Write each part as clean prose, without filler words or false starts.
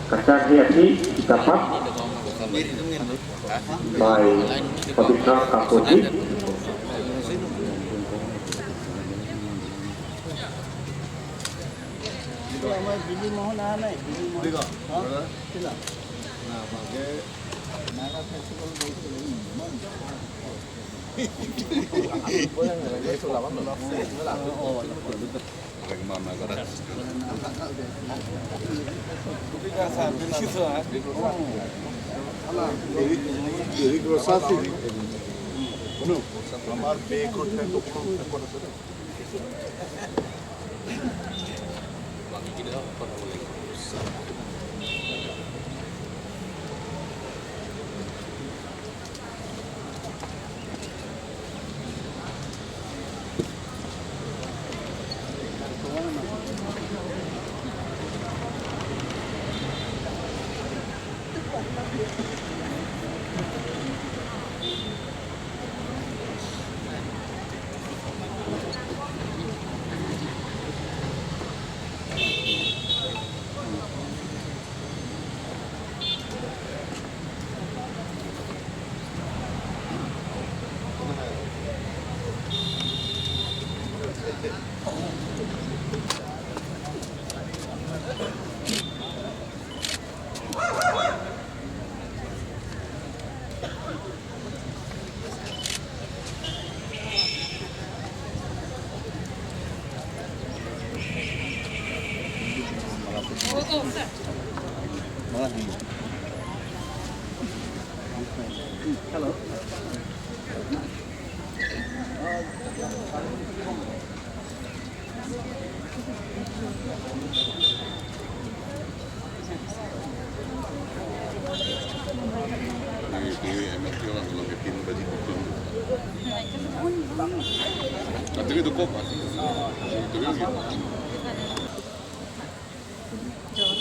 Kasagiati dapat by Pabitra Kakoji. Bili mohon aneh, bili mohon. Nah, pakai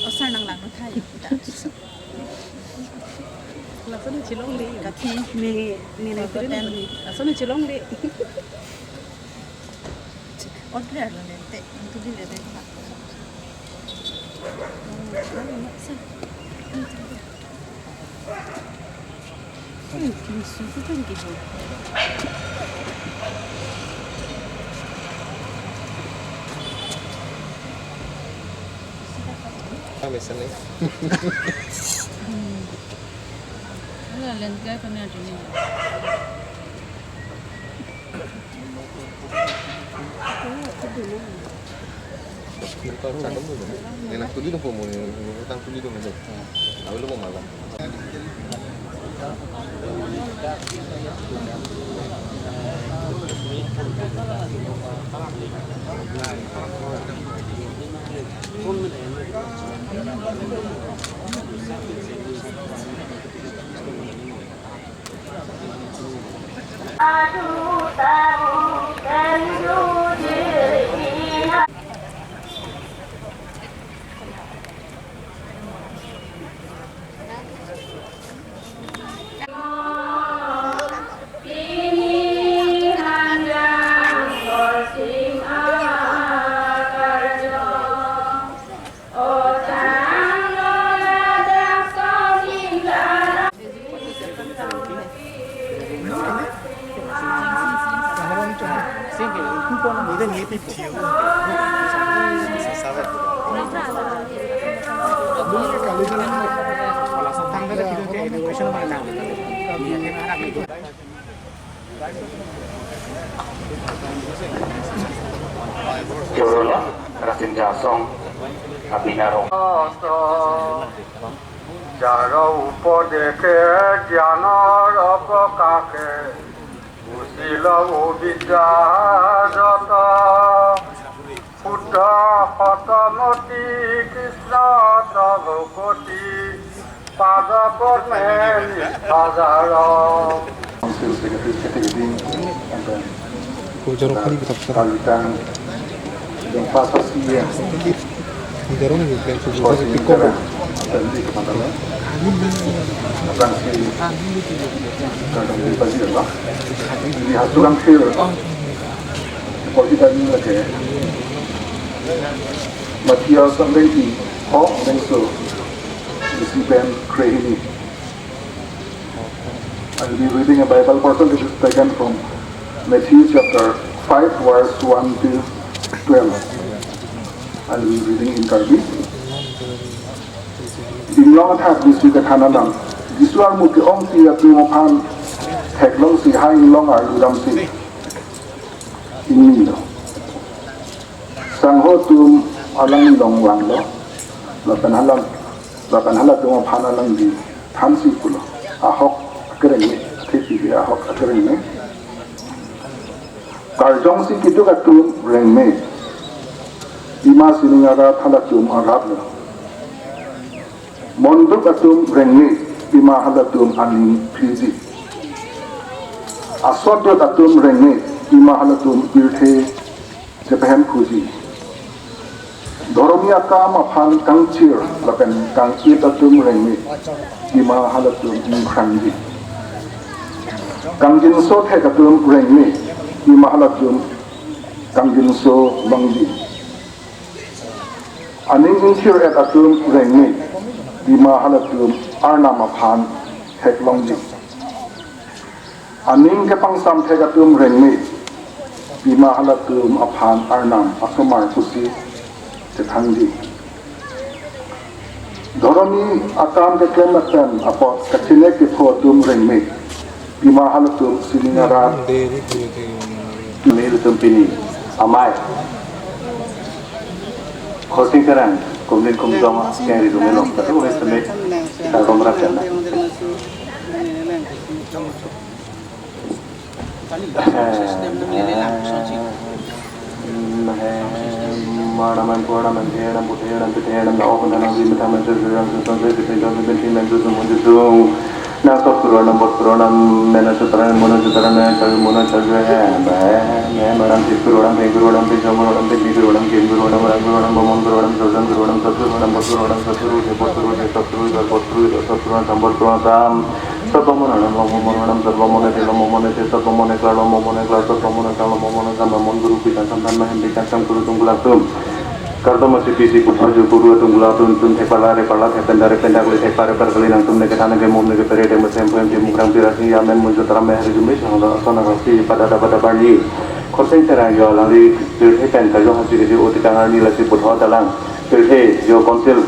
Osar nang lang thay. Langsung cilong di. Kati ni ten. Langsung cilong di. Order lah nanti. Itu dia deh. Ini susu kan gitu. Misalnya. Ada lengkap punya ini. Kita cakap dulu. Enak tu dulu pun utang tu dulu macam. Tahu lu mau malam. Jorolah Rasin Jasong Abinarong যারা উপদেশে জ্ঞানৰ অপকাশে বুজিল বিদ্যাযত শুদ্ধ শতমতী Krishna তভকতি পাদপদ্মে নিষ্ঠাজাৰ Kalitan yang pasasi yang Dorong ni plan tu. Tadi kepada orang si kalau di pagi lah ini hasil kecil kalau kita ni lagi Matias sampai di Hong dan so isi band Crehini. I will be reading a Bible portion which is taken from Matthew chapter 5 verse 1 to 12. I will be reading in Karbi. Dinglong hat di suka thanalang Isuar muki ong si atu mapan hek long si hai long ar dam si ini lo sang ho tum alang long wang lo lapan halat tu mapan alang di tham si pulo ahok kereng ni tipi dia ahok kereng ni karjong si kitu katum reng me ima siningara thalatum arab lo monduk katum reng me ima halatum aning fizi aswado tatum renge ima halatum birthe jepahem khuji doromia kam aphan kangchir lapen kangchi tatum renge ima halatum ingkhanji kangjin so the tatum renge ima halatum kangjin so bangji aning ingchir et tatum renge ima halatum arnam aphan hek longji aning ke pangsam thekatum rengmi ima halatum aphan arnam asomar kusi tekhangji dhoromi akam ke klematan apot kachine ke photum rengmi ima halatum siningara Meru tumpini amai khosing karang kumlin kumdong yang di rumah long tapi orang semek kita komrak kana Manaman puraman theram putheram pitheram opanam vimatam suram susamse pitheram pitheram susum na sappuranam botpuranam mena sutran mona sutran mona chagve me maram tippuranam peguranam pichamuranam piguranam kinguranam ranguranam bomonguranam sujanguranam satpuranam botpuranam satpuru sepotpuru sepotpuru satpuru satpuranam sambotpuranam satpamanam lomomanam satpamone telomomone satpamone klalomomone klalomomone klalomomone samamon guru pitan sampan mahem pitan samguru tunggulatum karto masih visi puthaju guru tunggulatum tun thepala repala thependare pendagli thepare perkali nang tumne ketana ke momne ke perede mesem pem di mukrang pirasi yamen munjutram me hari jumis sangda asana rasi pada pada bali khoseng terang yo lali pirhe pen ka yo hasi ke otikangani lasi putho dalang pirhe yo konsil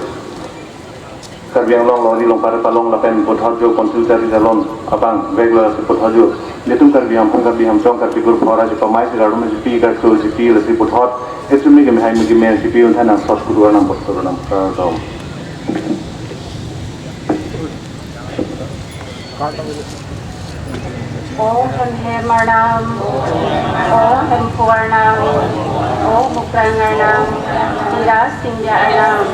karbiang long lori long para palong lapen putho konsil dari dalon abang regular si putho letum karbiang pung karbiang chong karbigur phora ji pamai si radum ji pi ka so ji pi lasi putho esumi ke mehai mi men si pi un thana sot guru nam putho nam dom Om Hemarnam, Om Hempurnam, Om Mukranganam, Tiras Singyanam,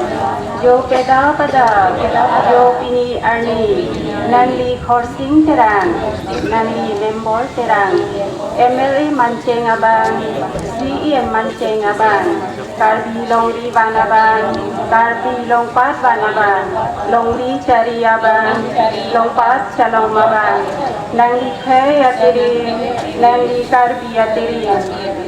Yo Pada, Yo Pini Arni, Nanli Khorsing Terang, Nanli Membor Terang, MLA Mancheng Abang, CEM Mancheng Abang, Karbi Longri Vanaban, Karbi Longpat Vanaban, Longri Chari Abang, Longpat Chalong Abang, Nangi Khay Atiri, Nangi Karbi Atiri,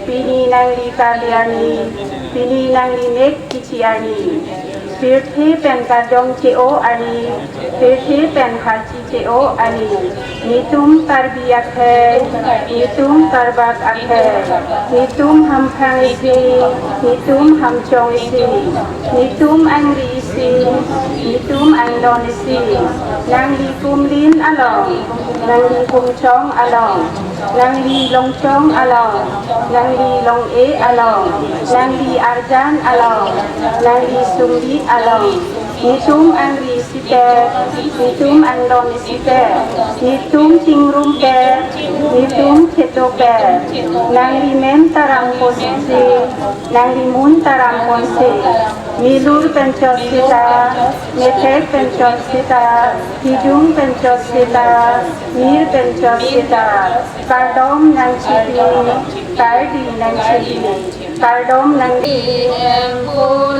Pini Nangi Kaliani, Pini Nangi Nek Kichiani, Pirthi Pen Kadong Cheo Ani, Pirthi Pen Hachi Cheo Ani, Nitum Karbi Akhe, Nitum Karbak Akhe, Nitum Hamphang Isi, Nitum Hamchong Isi, Nitum Angri Isi, Nitum Angdon Isi, Nangi Kumlin Along, Nangi Kumchong Along, Nangi Longchong Along, Nangi Long E Along, Nangi Arjan Along, Nangi Sumbi Along, Nitum Angri Site, Nitum Angdon Site, Nitum Chingrum Pe, Nitum Cheto Pe, Nangi Men Taram Posisi, Nangi Mun Taram Posi, Milur Penchosita, Metek Penchosita, Hijung Penchosita, Mir Penchosita, Kardom Nanchipi, Kardi Nanchipi, Kardom Nanchipi, Oh,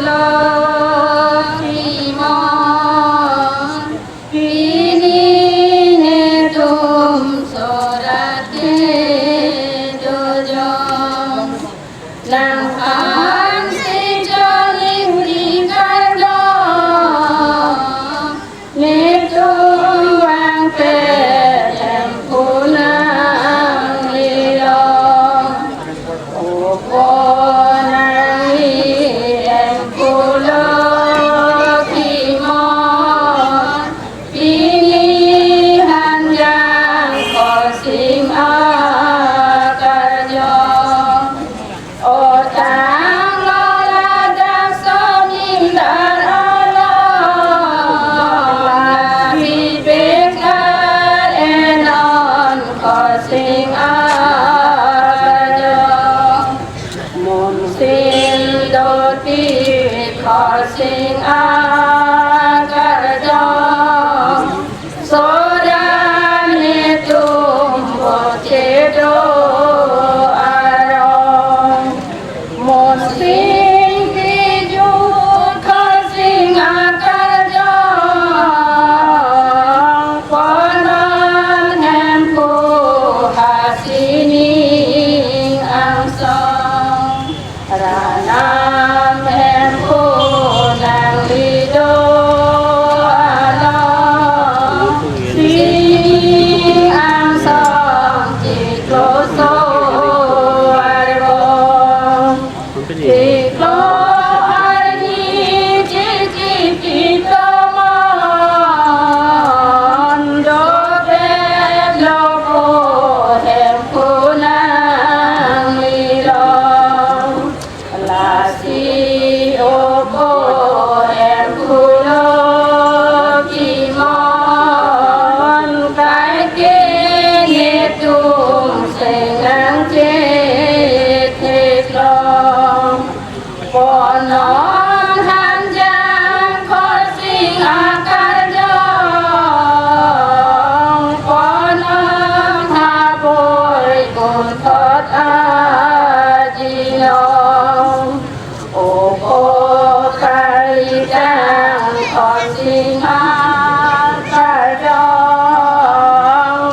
Singhal Sarjong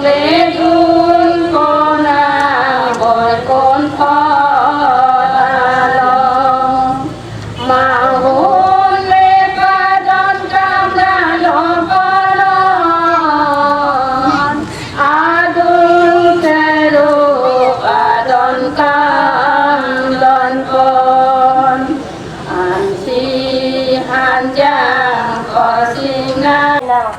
Le Dun Konang Boy Kon Pho Talong Mahun Le Padon Kam Dayon Kolon Adun Teru Padon Kam Don Kon Ansi Hanjang Kosina Nang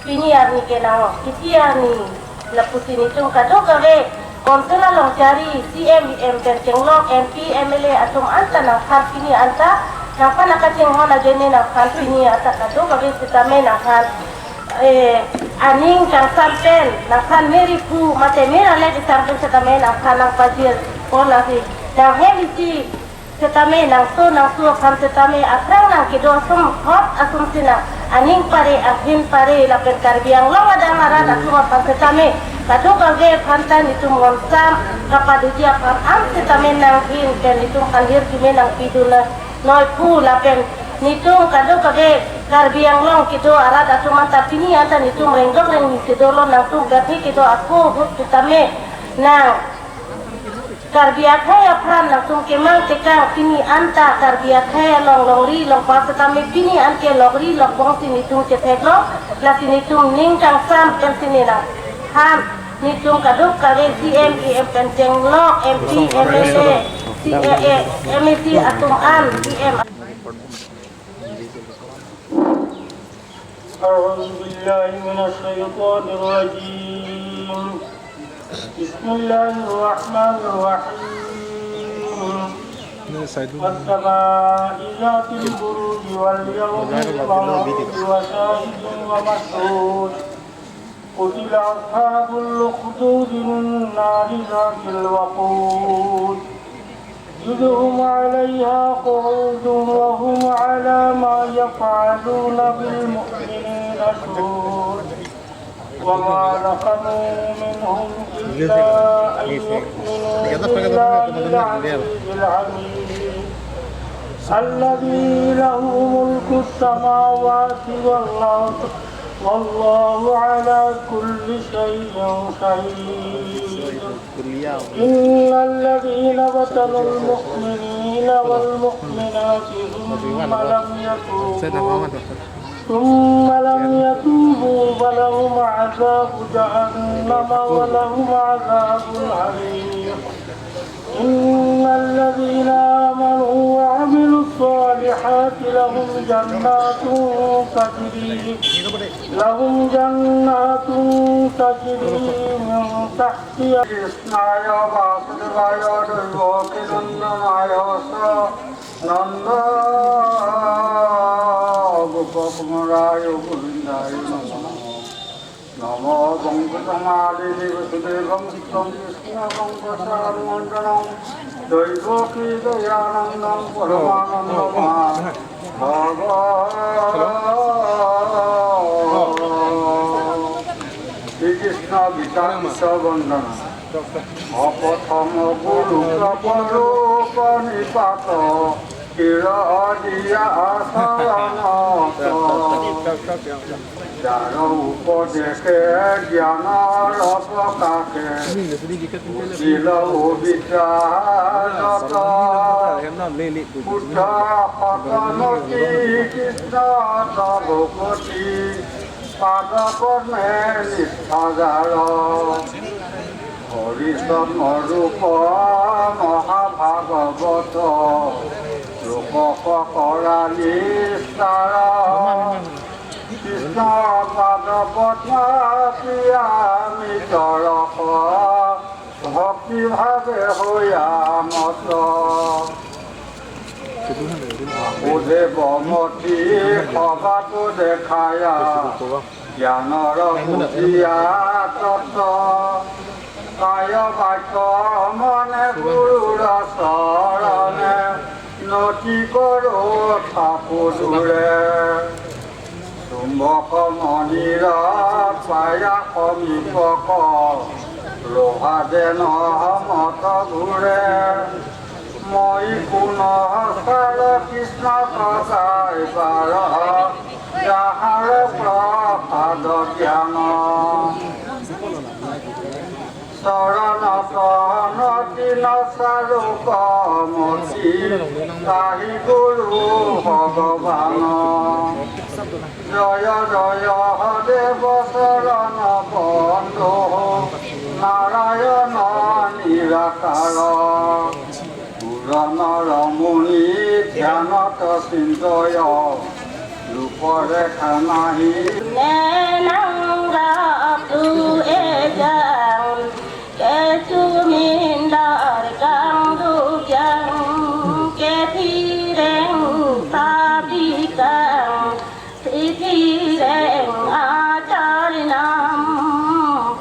Pini Arni Kenang Kiti Arni Lapusini Tung Kado Kave Konsela Long Cari CMM Penceng Long MP MLA Atum Anta Nang Khan Pini Anta Nang Panakaceng Hona Jene Nang Khan Pini Anta Kado Kave Sitame Nang Khan Aning Kang Sampen Nang Khan Meri Pu Mate Mera Lagi Sampen Sitame Nang Khan Nang Pajir Kola Si Nang Helisi Setame nang su kan setame akrang nang kido sum hot asum sina aning pare ahin pare lapen karbiang long ada ngaran asum pan setame kadu kage pantan itu monsam kapadu dia pan am setame nang hin ken itu kanhir kime nang pidula noi pu lapen nitung kadu kage karbiang long kido arad asum manta pini anta nitung renggok reng kido lo nang tu gapi kido aku hut setame nang Karbiak hai apran langsung kemang tekang sini anta karbiak hai long ri long pas tami pini anke ri long bong sini tung cetek long la sini tung ning kang sam pen sini na ham ni tung kaduk kare CME penceng long MP MLA CAA MEC atum am CM أعوذ بالله من الشيطان الرجيم بسم الله الرحمن الرحيم والسماء ذات البروج واليوم الموعود وشاهد ومشهود قتل أصحاب الأخدود النار ذات الوقود يدعون عليها قعود وهم على ما يفعلون بالمؤمنين شهود وما نقموا منهم إلا أن يؤمنوا بالله العزيز الحميد الذي له ملك السماوات والأرض والله على كل شيء شهيد إن الذين فتنوا المؤمنين والمؤمنات ثم لم يتوبوا فلهم عذاب جهنم ولهم عذاب الحريق إن الذين آمنوا وعملوا الصالحات لهم جنات تجري من تحتها कृष्णाय वासुदेवाय दैवकीनन्दनाय नन्द गोपकुमाराय गोविन्दाय नमो गङ्गसमादिनि वसुदेवं तं कृष्णं प्रसादमण्डलं दैवकी दयानन्दं শ্রীকৃষ্ণ গীতা বন্দনা অপথম গুরু প্রপরূপ নিপাত চিরদিয়া শরণত যার উপদেশে জ্ঞানৰ প্ৰকাশে বুজিল বিচাৰত বুদ্ধ সতমতী কৃষ্ণ তভুপতি পাদপদ্মে নিষ্ঠাগাৰ হৰিচন্দ্ৰৰূপ মহাভাগৱত লোকক কৰা নিষ্ঠাৰ কৃষ্ণ পাদপদ্ম প্ৰিয়ামিতৰস ভক্তিভাৱে হৈয়ামত বাসুদেৱমতী সভাটো দেখায়া জ্ঞানৰ বুজিয়া তত্ত্ব কায় বাক্য মনে গুৰুৰ চৰণে নতি কৰো থাপুদূৰে চুম্বক মণিৰ পায়া সমীপক লোহা যেন মত ঘূৰে মই পুনঃ চাল কৃষ্ণ ককাই বাৰ Jahare Prapadodhyana Saranapana Dinasaruka Moti Tahi Guru Bhagavana Jaya Jaya Deva Sarana Bandho Narayana Nirakara Purana Ramuni Dhyanata Sindhaya Rupare Khanahi Nenang Ratu Ejang Ketu Mindar Kang Dujang Ketireng Sabikang Sitireng Acharinam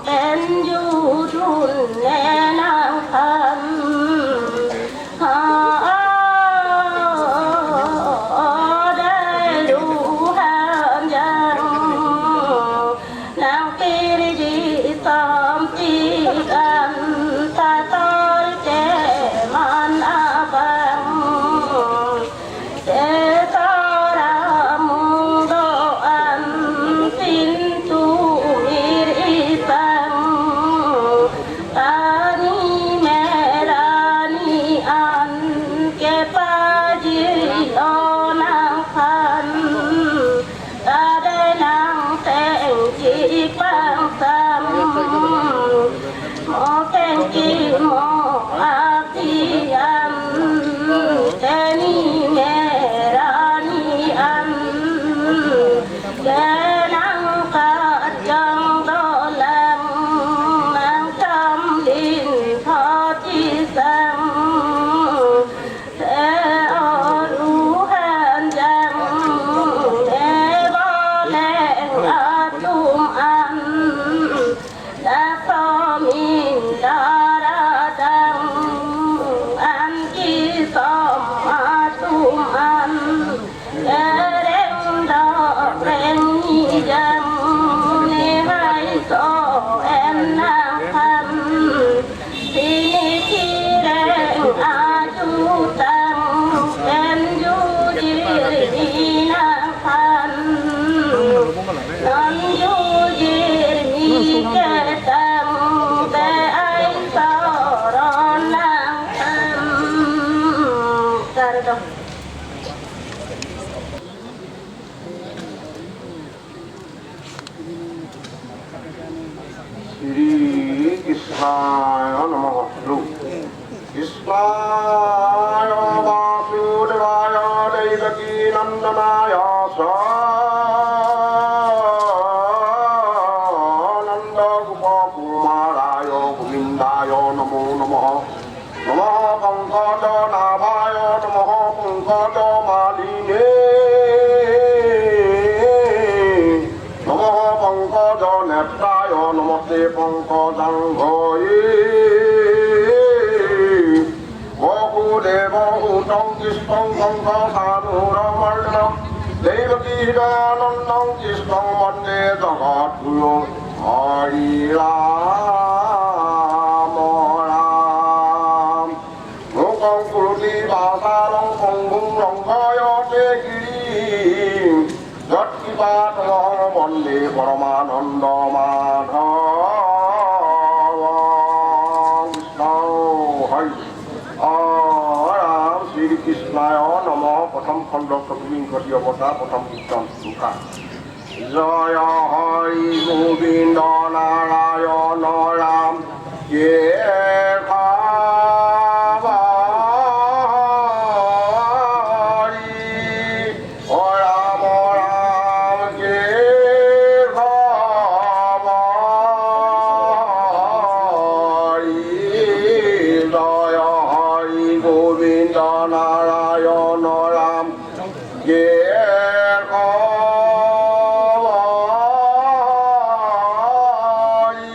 Penjudun Nenang Khan Shri Krishnaya Namaha. Krishnaya Vasudevaya Devaki Nandanaya Nanda Gopakumaraya Govindaya Namo Namaha. Namaha Pankada Nabhaya Namaha Pankada Maline Namaha Pankada Netraya Namaste Pankadanghoye Vasudeva Uttam Krishnam Pankadanuramardhanam Devaki Hidanandam Krishnam Vande Jagadguru Hari Rama Ram Mukam Kurti Vasalam Pangum Ramkaya Tekiri Jatkipatamaham Vande Paramananda Madhavam Krishna Hari Ram Shri Krishnaya Namaha Pratham Khanda Satvin Kati Avata Pratham Kirtan Sukha Jaya Hari Govinda Narayana Ram Hari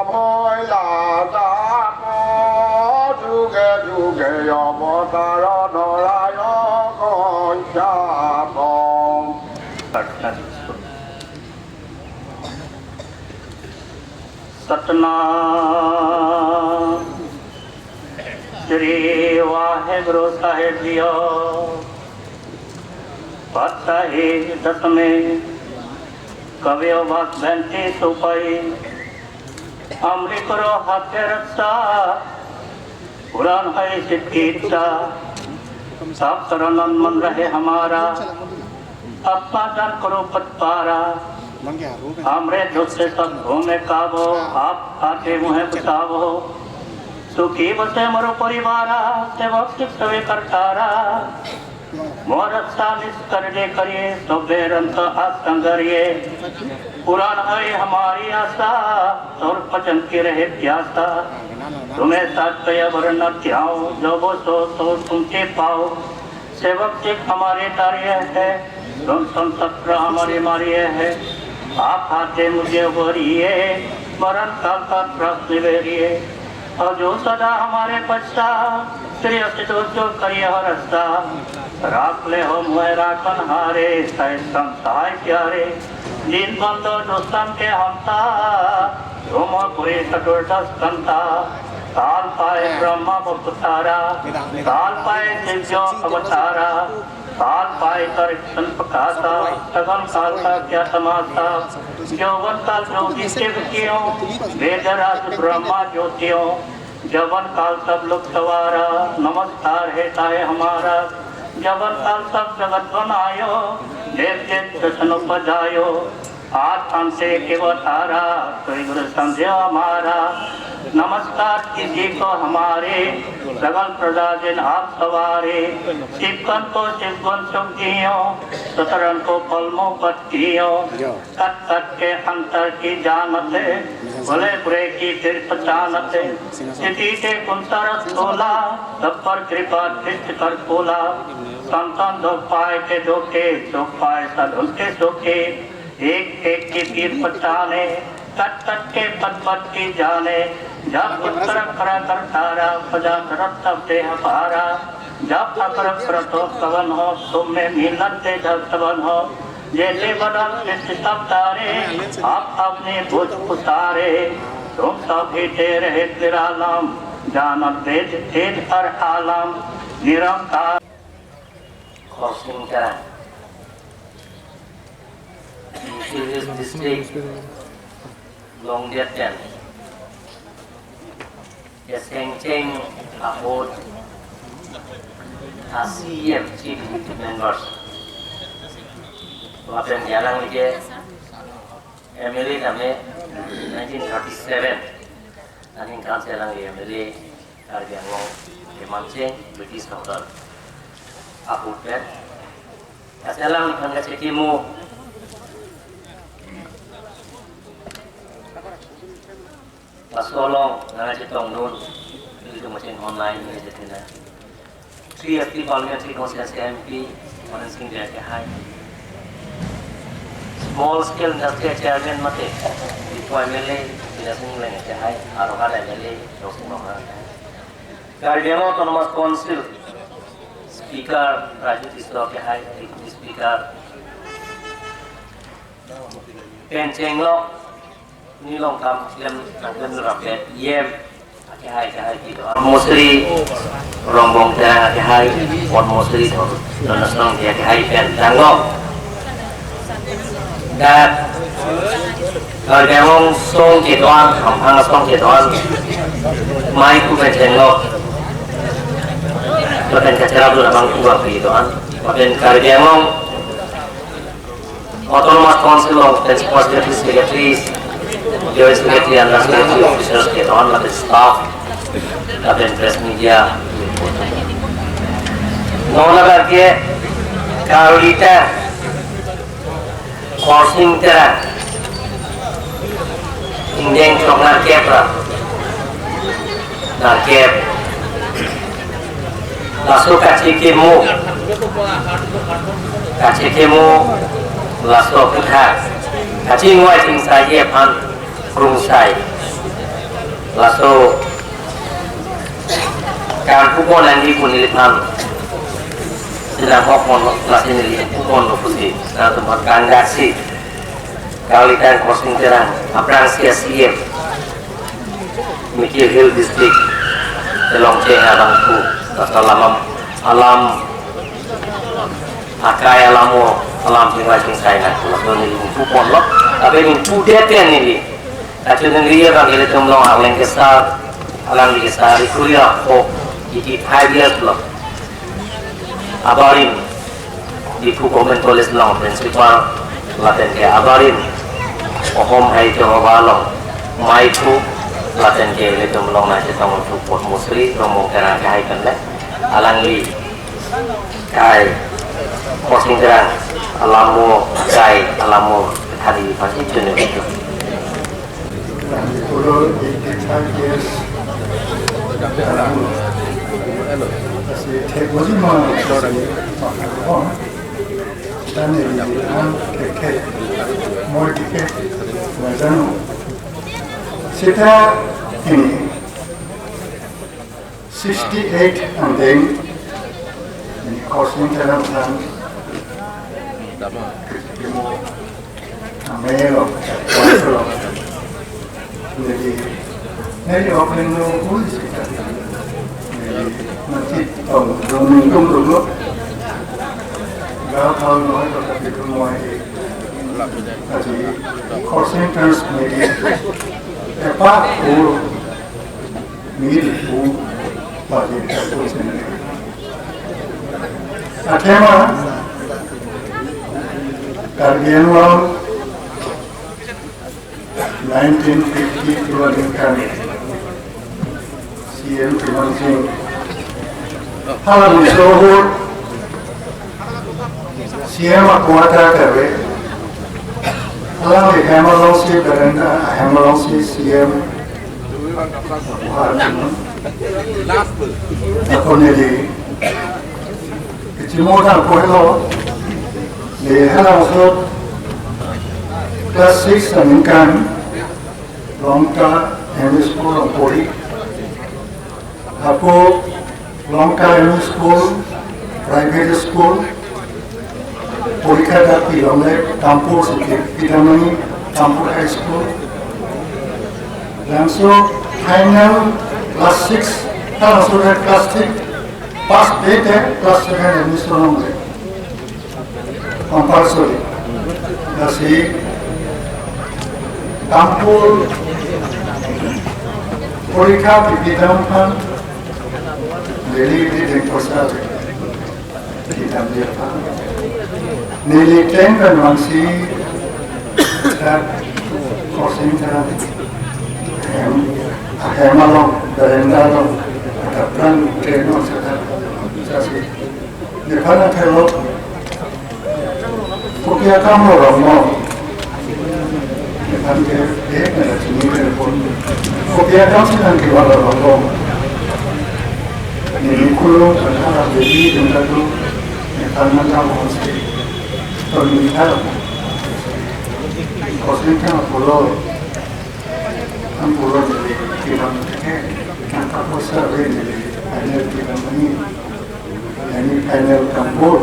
hoi la da ko du ge yo mo ta ro do la yo ko cha bom Satnam Shri Waheguru साहेब जियो पातशाही दसवें कवियो भक्त बेंटी सुपाई अमृत करो हाथे रक्षा पुराण है सिद्धीचा सब शरणन मन रहे हमारा अपना जान करो पतपारा हमरे दुख से सब घूमे काबो आप आके मुहे बचावो सुखी बसे मरो परिवारा सेवक सवे करतारा मोर रक्षा निष्कर्जे करिए सोबेरंत आसंगरिए पुराण है हमारी आशा और पचन की रहे प्यासा तुम्हें सात्य वर्ण त्याओ जो वो सो तुमसे पाओ सेवक सिख हमारे कार्य है तुम संसत्र हमारे मारिय है आप आते मुझे वरिए मरण काल का त्रस्त निवेरिए और जो सदा हमारे पश्चात श्री जो करिए हो रस्ता राख ले हो मुहे राखन हारे सहाय प्यारे दिन बंदो दोस्तन के हमता तुम पूरे चतुर्दश कंता काल पाए ब्रह्मा अवतारा काल पाए शिव अवतारा काल पाए कर संपकाता सगन काल का क्या तमाशा यौवन काल जोगी शिवकियों वेदराज ब्रह्मा ज्योतियों जवन काल सब लोग सवारा नमस्कार है ताए हमारा जवन काल सब जगत बनायो देव के दर्शन बजायो आज हमसे के बतारा कोई गुरु समझो हमारा नमस्कार किसी को हमारे सगल प्रजा जिन आप सवारे शिवगन को शिवगुण सुखियो सतरन को पलमों पत्तियों कट कट के अंतर की जानते भले बुरे की फिर पहचानते स्थिति से कुंतर तोला सब पर कृपा दृष्टि कर खोला संतान दो पाए के धोखे सुख पाए सद उनके सुखे एक एक की पीर पहचाने कट कट के पद पद की जाने जब पुत्र करा कर तारा प्रजा करत तब देह पारा जब अकर प्रतो कवन हो तुम में मिलत से जब सबन हो जैसे बदल नित्य सब तारे आप अपने भुज उतारे तुम सब ही रहे निरालम जानत वेद तेज हर आलम निरंकार crossing Karan in this district long distance is changing about ASEAN chief members và bên nhà lang như MLA namanya 1937 anh kan saya lang MLA Karbian Wong Mancing British Northern aku bet saya lang hangga cekimu Pasolong nang cetong nun itu mesin online ni jetina 3 FP parliamentary constituency MP orang sing dia ke hai small scale industry chairman mate deployment le tidak sing lenge ke hai aroha le le dosing no ha Karbian Autonomous Council speaker Raju Tislo ke hai speaker Penceng lo ni long kam lem lem rapet yem ke hai gitu mostly rombong ta ke hai on mostly thor national dia ke hai pen tanglo dat Karbian song Chitwan hang song Chitwan mai ku Penceng lo Bahkan kacara dulu abang tua gitu kan. Bahkan Karbian Autonomous Council of Transport Secretaries, Joint Secretary and Secretary Officers gitu kan, ada staff, bahkan press media. Nona करके Carolita crossing terang, Indian Chonglar Kepra, dan Kep. Lasso kacikemu lasso kutha kacing wai ting sai ye pan krung sai lastoการผู้คนนั้นที่คุณนิริพันธ์sedang mohon kelas ini mohon putih nah tempat kandasi kalitan crossing terang aprang sia-sia mikir hill district telong ceng arangku atau alam akai alam tinggal tingkai nak lalu ni pupon lok tapi ni pudet kan ni acu negeri orang ini temlong alang kesar alang kesar kuliah oh jadi 5 years lok abarin di Government College long principal laten ke abarin ohom hai to walong mai tu laten ke le tum long na che tong tu pot musri romong kara kai kan le alang li kai posing terang alamu kai alamu hari pasti jenis itu Kita ini 68 and then ini crossing dalam tan Amelo, Kuala, jadi opening no polis kita, nanti minggu dulu, gak tahu noi tapi semua ini, jadi crossing terus ini, apa milik bagi polis ini, akhirnya Karbianwal 1950 dibandingkan CM Primansing Halam Sohor CM Akuata Karbe Halam Hemalongsi Berenda Hemalongsi CM Aku nili Kecimotan Kuhelo di Halang Sohor Kelas 6 dibandingkan Longka High School of Poli. Aku Longka High School, private school, Polika di Longka Kampur Pidamani Kampur High School. Langsung final kelas 6, langsung kelas 6, pas beda kelas 7 ini Longka. Compulsory. Kasih Kampur Polika Pidampan Nili di Korsal Pidam Dirpan Nili Tengkan Mansi dan Korsin dan Hemalong Berendalong Adapran Tengok Sedang Sasi Nipana Telok Kopiah kamu Romo Nanti ada sini telepon. Kopiah kamu sedang di luar Romo. Ini kulo antara beli dan kado. Karena kamu mesti terlihat. Kosennya pulau, kan pulau di dalam kan kamu sering panel di dalam ini panel kampur,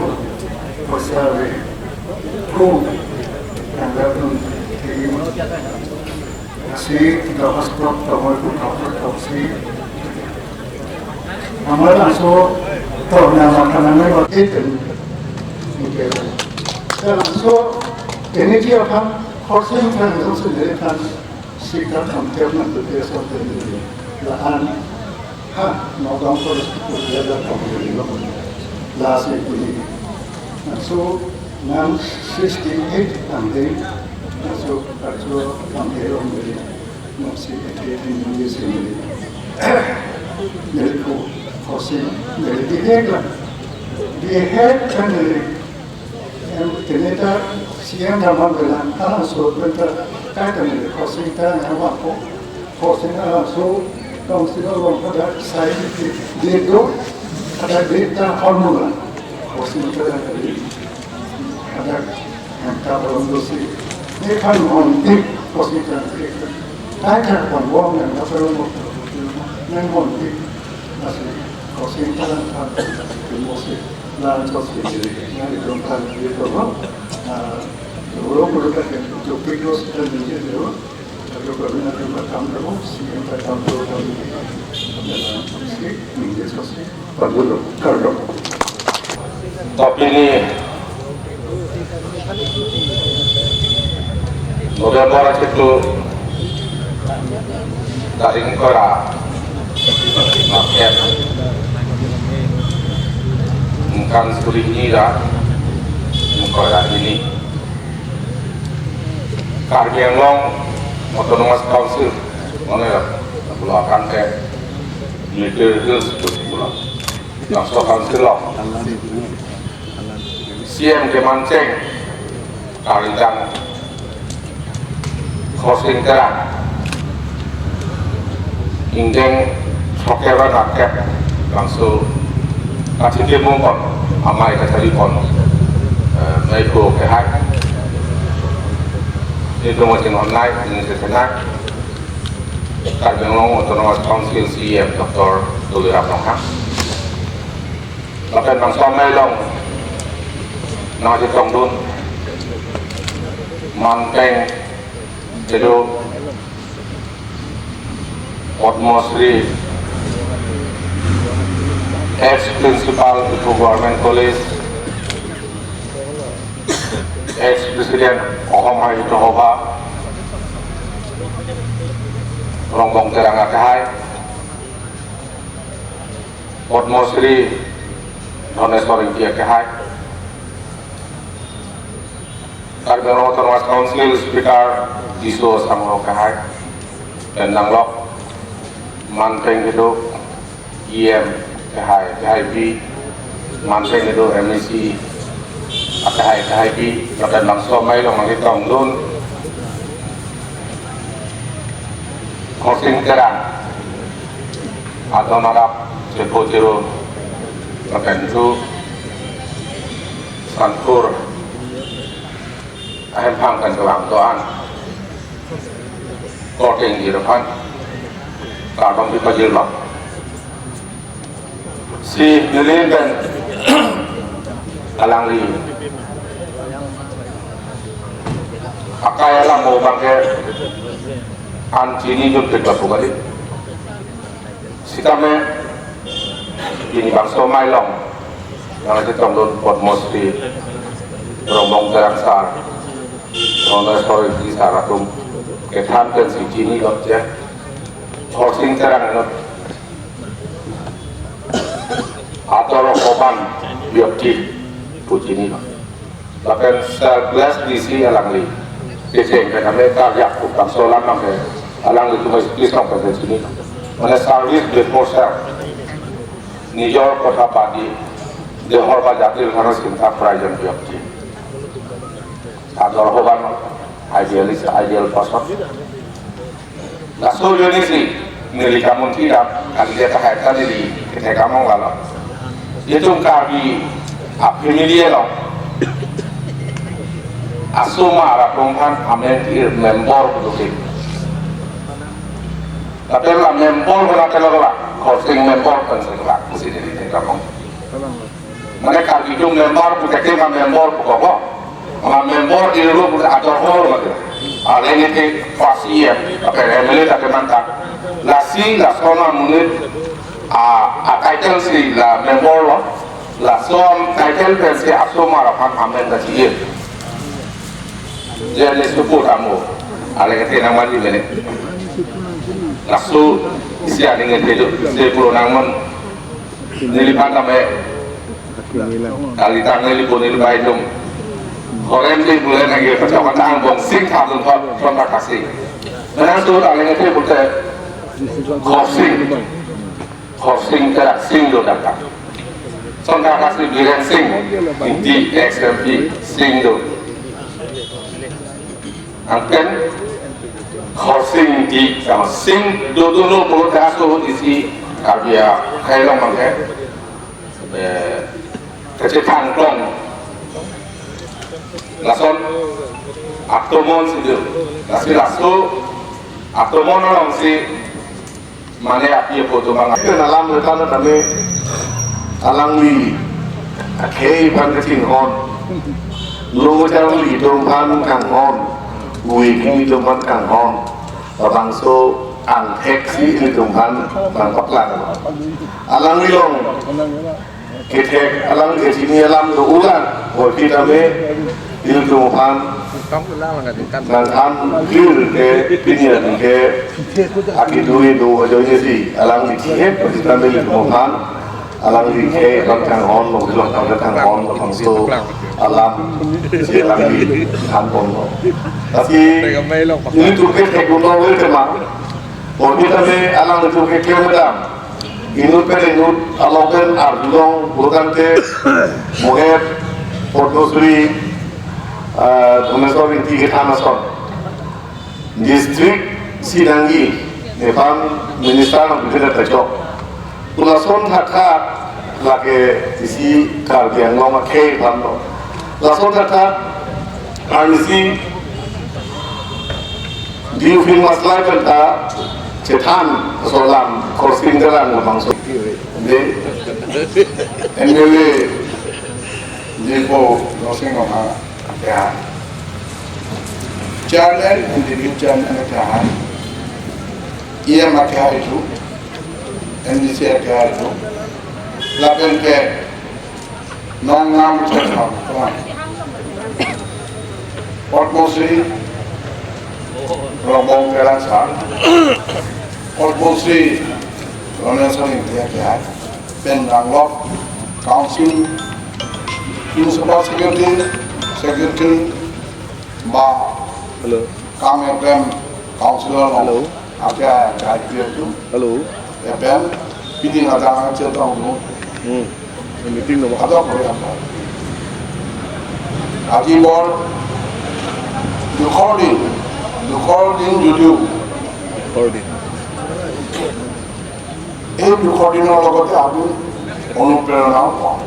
posare, ku, yang dalam si kita harus tahu itu tahu si nama langsung tahu nama kanannya waktu itu mungkin langsung ini dia kan korsen kan langsung dia kan si kan hampir nanti dia sampai di lahan mau kampur dia dah kampur di lahan lah si ini langsung 68 nanti masuk kartu kamera dari masih di Indonesia ini dari kosin dari dihek kan dari yang ternyata siang dalam bulan langsung bentar kata dari kosin kan yang waktu kosin langsung kamu sudah pada saya di itu ada berita formula kosin dari ada yang tak belum dosi ini kan on tip positif hai thằng còn vong này nó phải một nên một cái là sẽ có sinh ra là cái một sự là có sự ngay trong thành cái đó orang perlu kan untuk pikir dan menjadi orang kalau kami nak bertambah terus kita tambah sikit minyak sikit bagus kalau tapi ini beberapa itu dari Korea market bukan seperti ini dah Korea ini Karbi Anglong Autonomous Council mana ya pulau akan ke Military Hills pulau langsung council lah CM ke Manceng Karindang crossing terang Indeng Sokeran Rakyat langsung kasih dia mungkon amai ke telepon Maipo ke hai itu macam online ini sebenarnya Karbi Anglong Autonomous Council CM Dr. Tuli Rapnongha lapan langsung melong nasi tongdun Manteng jadi Potmosri ex-principal Ibu Government College ex-presiden Ohomai Jehovah Rongbong Terang Akahai Potmosri Donesori Akahai Karbi Anglong Autonomous Council Speaker Diso Samuro Akahai dan Nanglok Manteng itu IM Akahai KHB Manteng itu MEC Akahai KHB dan langsung mai long lagi tongdun crossing terang atau narap Jepo-Jero lapan itu Sankur ahem pangkan kelang tuan korting di depan kadang di pajilak si nilai dan alang li akaya mau bangke anjini jun tegak bukali sitame ini bangsa mailong yang ada tongdon Potmosri Rombong Terang Sar Honor di Saratum ketan dan si jini lot ya crossing terang lot atau rokoban biopti pujini lot lapan selfless DC alang li DC kan Amerika ya bukan solar namanya alang li cuma split sampai sini mana service before self Nijor kota padi Johor bajatil harus kita prajan biopti atau rokoban ideal passport. Lasu Yunisi milik kamu tidak kan dia terkaitan di ketika kamu lalu. Itu Karbi Apimilia lo. Asuma rakumpan amentir member betul. Tapi lah member berapa lah? Hosting member kan segala mesti di kamu. Mereka itu member bukan member pokok. Member di luar bukan atur hal macam. Ada ini ke fasih, apa MLA tak kemantak. Lasi la sona munit title si la member lo, la som title versi asoma rapan amen dah cie. Jadi support kamu, ada kita nama di mana. Lasu isi ada yang itu, sepuluh namun nilipan sampai kali tangan nilipun nilipai dong. Orang ini boleh lagi percakapan anggong sing kabel tuan kasih. Mana tu ada yang itu boleh crossing terak sing do dapat. Tuan kasih bilang sing di XMP sing do. Angken crossing di sama sing do dulu boleh kasih isi kabia kailong mangke. Kecetan klong. Lason aktomon situ, tapi lasu atomon orang si mana api foto mana Kita dalam rekan kami alang li akhir panjang hon, lu jauh li dompan kang hon, bui kini dompan kang hon, bangso ang teksi li dompan bang kaplan. Alang li long, kita alang ke sini alam ulang, waktu kami li dompan nangkan kiri ke pinjam ke akidu itu aja sih alang di sini kita beli dompan alang di ke kang hon mungkin kang hon bangso alam si alang di kampung tapi ini tuh kita guna wel cuma waktu kami alang itu ke kemudian inut perenut alokan arjulong bukan ke muher Portosuri Domesor inti ke Thanason District Sidangi Nepal Minister ng Bukit Tajok Lason Hakat lagi isi karbiang loma kay pando Lason Hakat Arnisi Diufin maslay penta Cetan Solam Korsing Jalan Lamang So MLA Lipo Nosing Oha ya channel individual kan ia makai itu NDC makai itu label ke non nam channel kan Portmosri Romong Galansan Portmosri Ronalson India kan Penanglok Council Municipal Secretary Ma Kamem Councilor Ada itu FM Piding ada cerita meeting ada program Akibor recording YouTube recording লগতে আমি অনুপ্রেরণা পাওঁ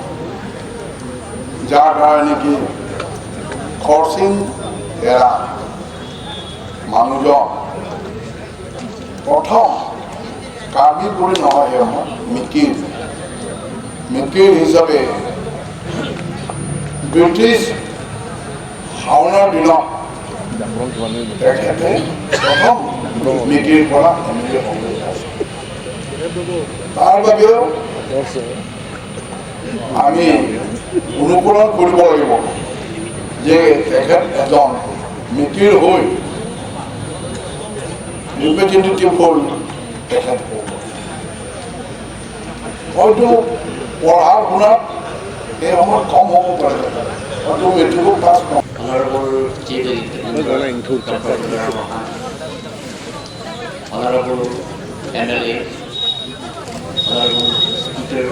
যাৰ কাৰণে কি খৰচিং এৰা মানুহজন প্ৰথম কাৰ্বি কৰি নহয় মিকিৰ হিচাপে ব্ৰিটিছ শাওনৰ দিনত তেখেতে প্ৰথম মিকিৰ পৰা এমএলএ হ'ব তাৰ বাবেও আমি অনুকূলন কৰিব লাগিব যে তেখেত এজন মিকিৰ হৈ ৰিপ্ৰেজেণ্টেটিভ হৈ তেখেত হ'ব হয়তো পঢ়া শুনাত এই সময়ত কম হ'ব পাৰে হয়তো মেট্ৰিকো পাছ নহয় Honorable Chief Honorable MLA, Honorable Speaker,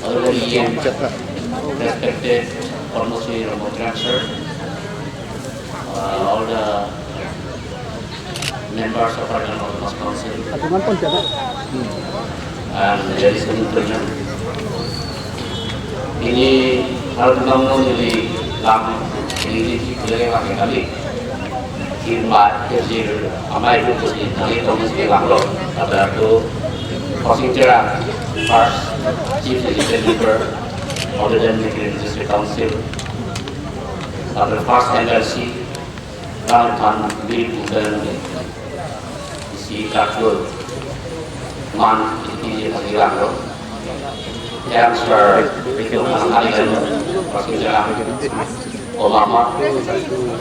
Honorable EM, respected Portmosri Ramotran sir, all the members of our Autonomous Council, and ladies and gentlemen, ini hal namun jadi lam ini boleh pakai kali kimat kecil amai itu kecil kali Thomas Langlo ada tu consideran first chief executive of the Democratic District Council ada first NLC Rangkan Bill dan si Katul man ini lagi Langlo Chancellor Washington Obama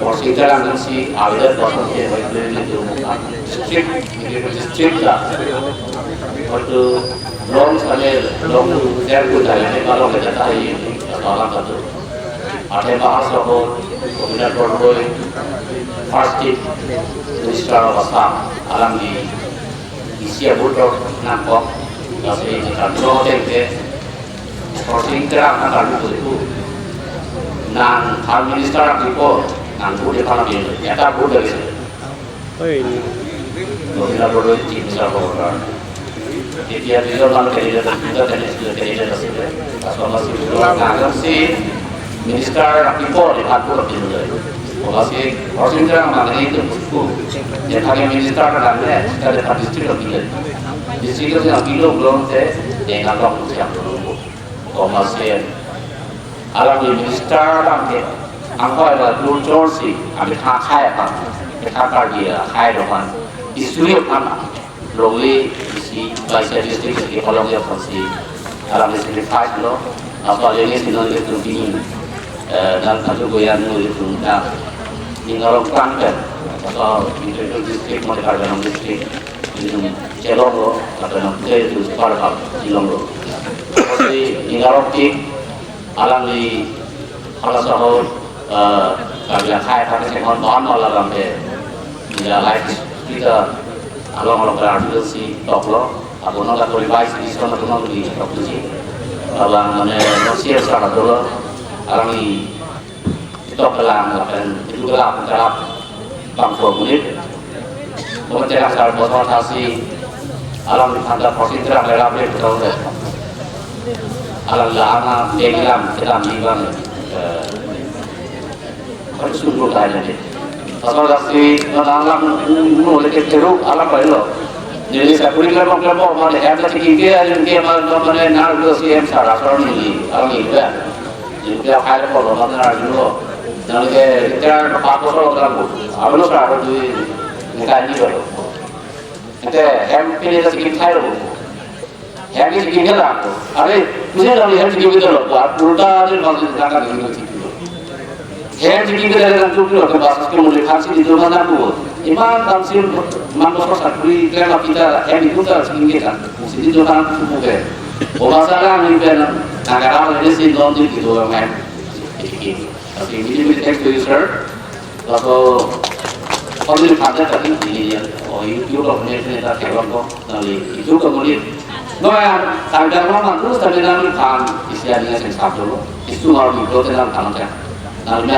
Washington si ada prosesnya itu district lah waktu long sekali long jauh dari kalau kita tahu ini orang satu ada bahasa kemudian berboy first chief minister of Assam alam di isi budak nampok tapi kita tahu deh Washington akan itu nan administrator itu nan bude kalau dia ada bude gitu. Kita boleh tim server. Dia kalau kerja kita kerja asal masih nah si minister itu di hati Masih proses itu mana itu buku. Jadi kami minister kan ada, kita ada distrik lebih. Distrik itu yang kilo belum teh, dengan orang yang belum. Masih alam minister kan ke, angkau ada dua jorsi, kami tak kaya kan, kita kerja kaya doang. Isu kan, loli isi bahasa distrik di kolom yang pasti alam distrik fight lo, apa lagi sih nanti itu begini. Dan satu goyang itu dah orang Kelantan atau itu distrik mereka dalam distrik itu Celong atau dalam itu sekarang Cilong jadi orang di alam di kalau sahur kalau kaya kaya sengon bahan malah ramai dia live kita orang berarti si toklo aku nak kau lepas di sana tu nak di toklo si kalau mana nasi sekarang dulu orang ini itu kelam itu kelam bangsa menit mencetak secara transportasi alam tanda konsentrasi dalam betul alam lama dalam lingkungan harus sungguh tanya deh transportasi alam mulai teruk alam baru jadi saya punya kelompok mana ada tiga yang mana naruh CM sekarang ini alam ini jadi dia kaya kalau mana naruh nanti kita pakai orang apa lo sekarang tu nikah ni baru nanti MP ni tak sikit kaya lo MP sikit lah ada mungkin orang yang sikit itu lo buat pulta ni orang yang nak ni sikit sikit ada yang tu lo bahasa kita mulai kasih di rumah aku iman tamsil mangkok sakri kalau kita MP itu tak sikit kan mesti di rumah aku bukan bahasa orang ni kan negara ini sih non di gitu kan tapi ini text to user lalu kalau di pada tadi ini itu kalau punya tak terlalu kok nanti itu kemudian noya tanggal lama terus tadi nanti kan istilahnya sensap dulu itu harus itu dalam tangan nanti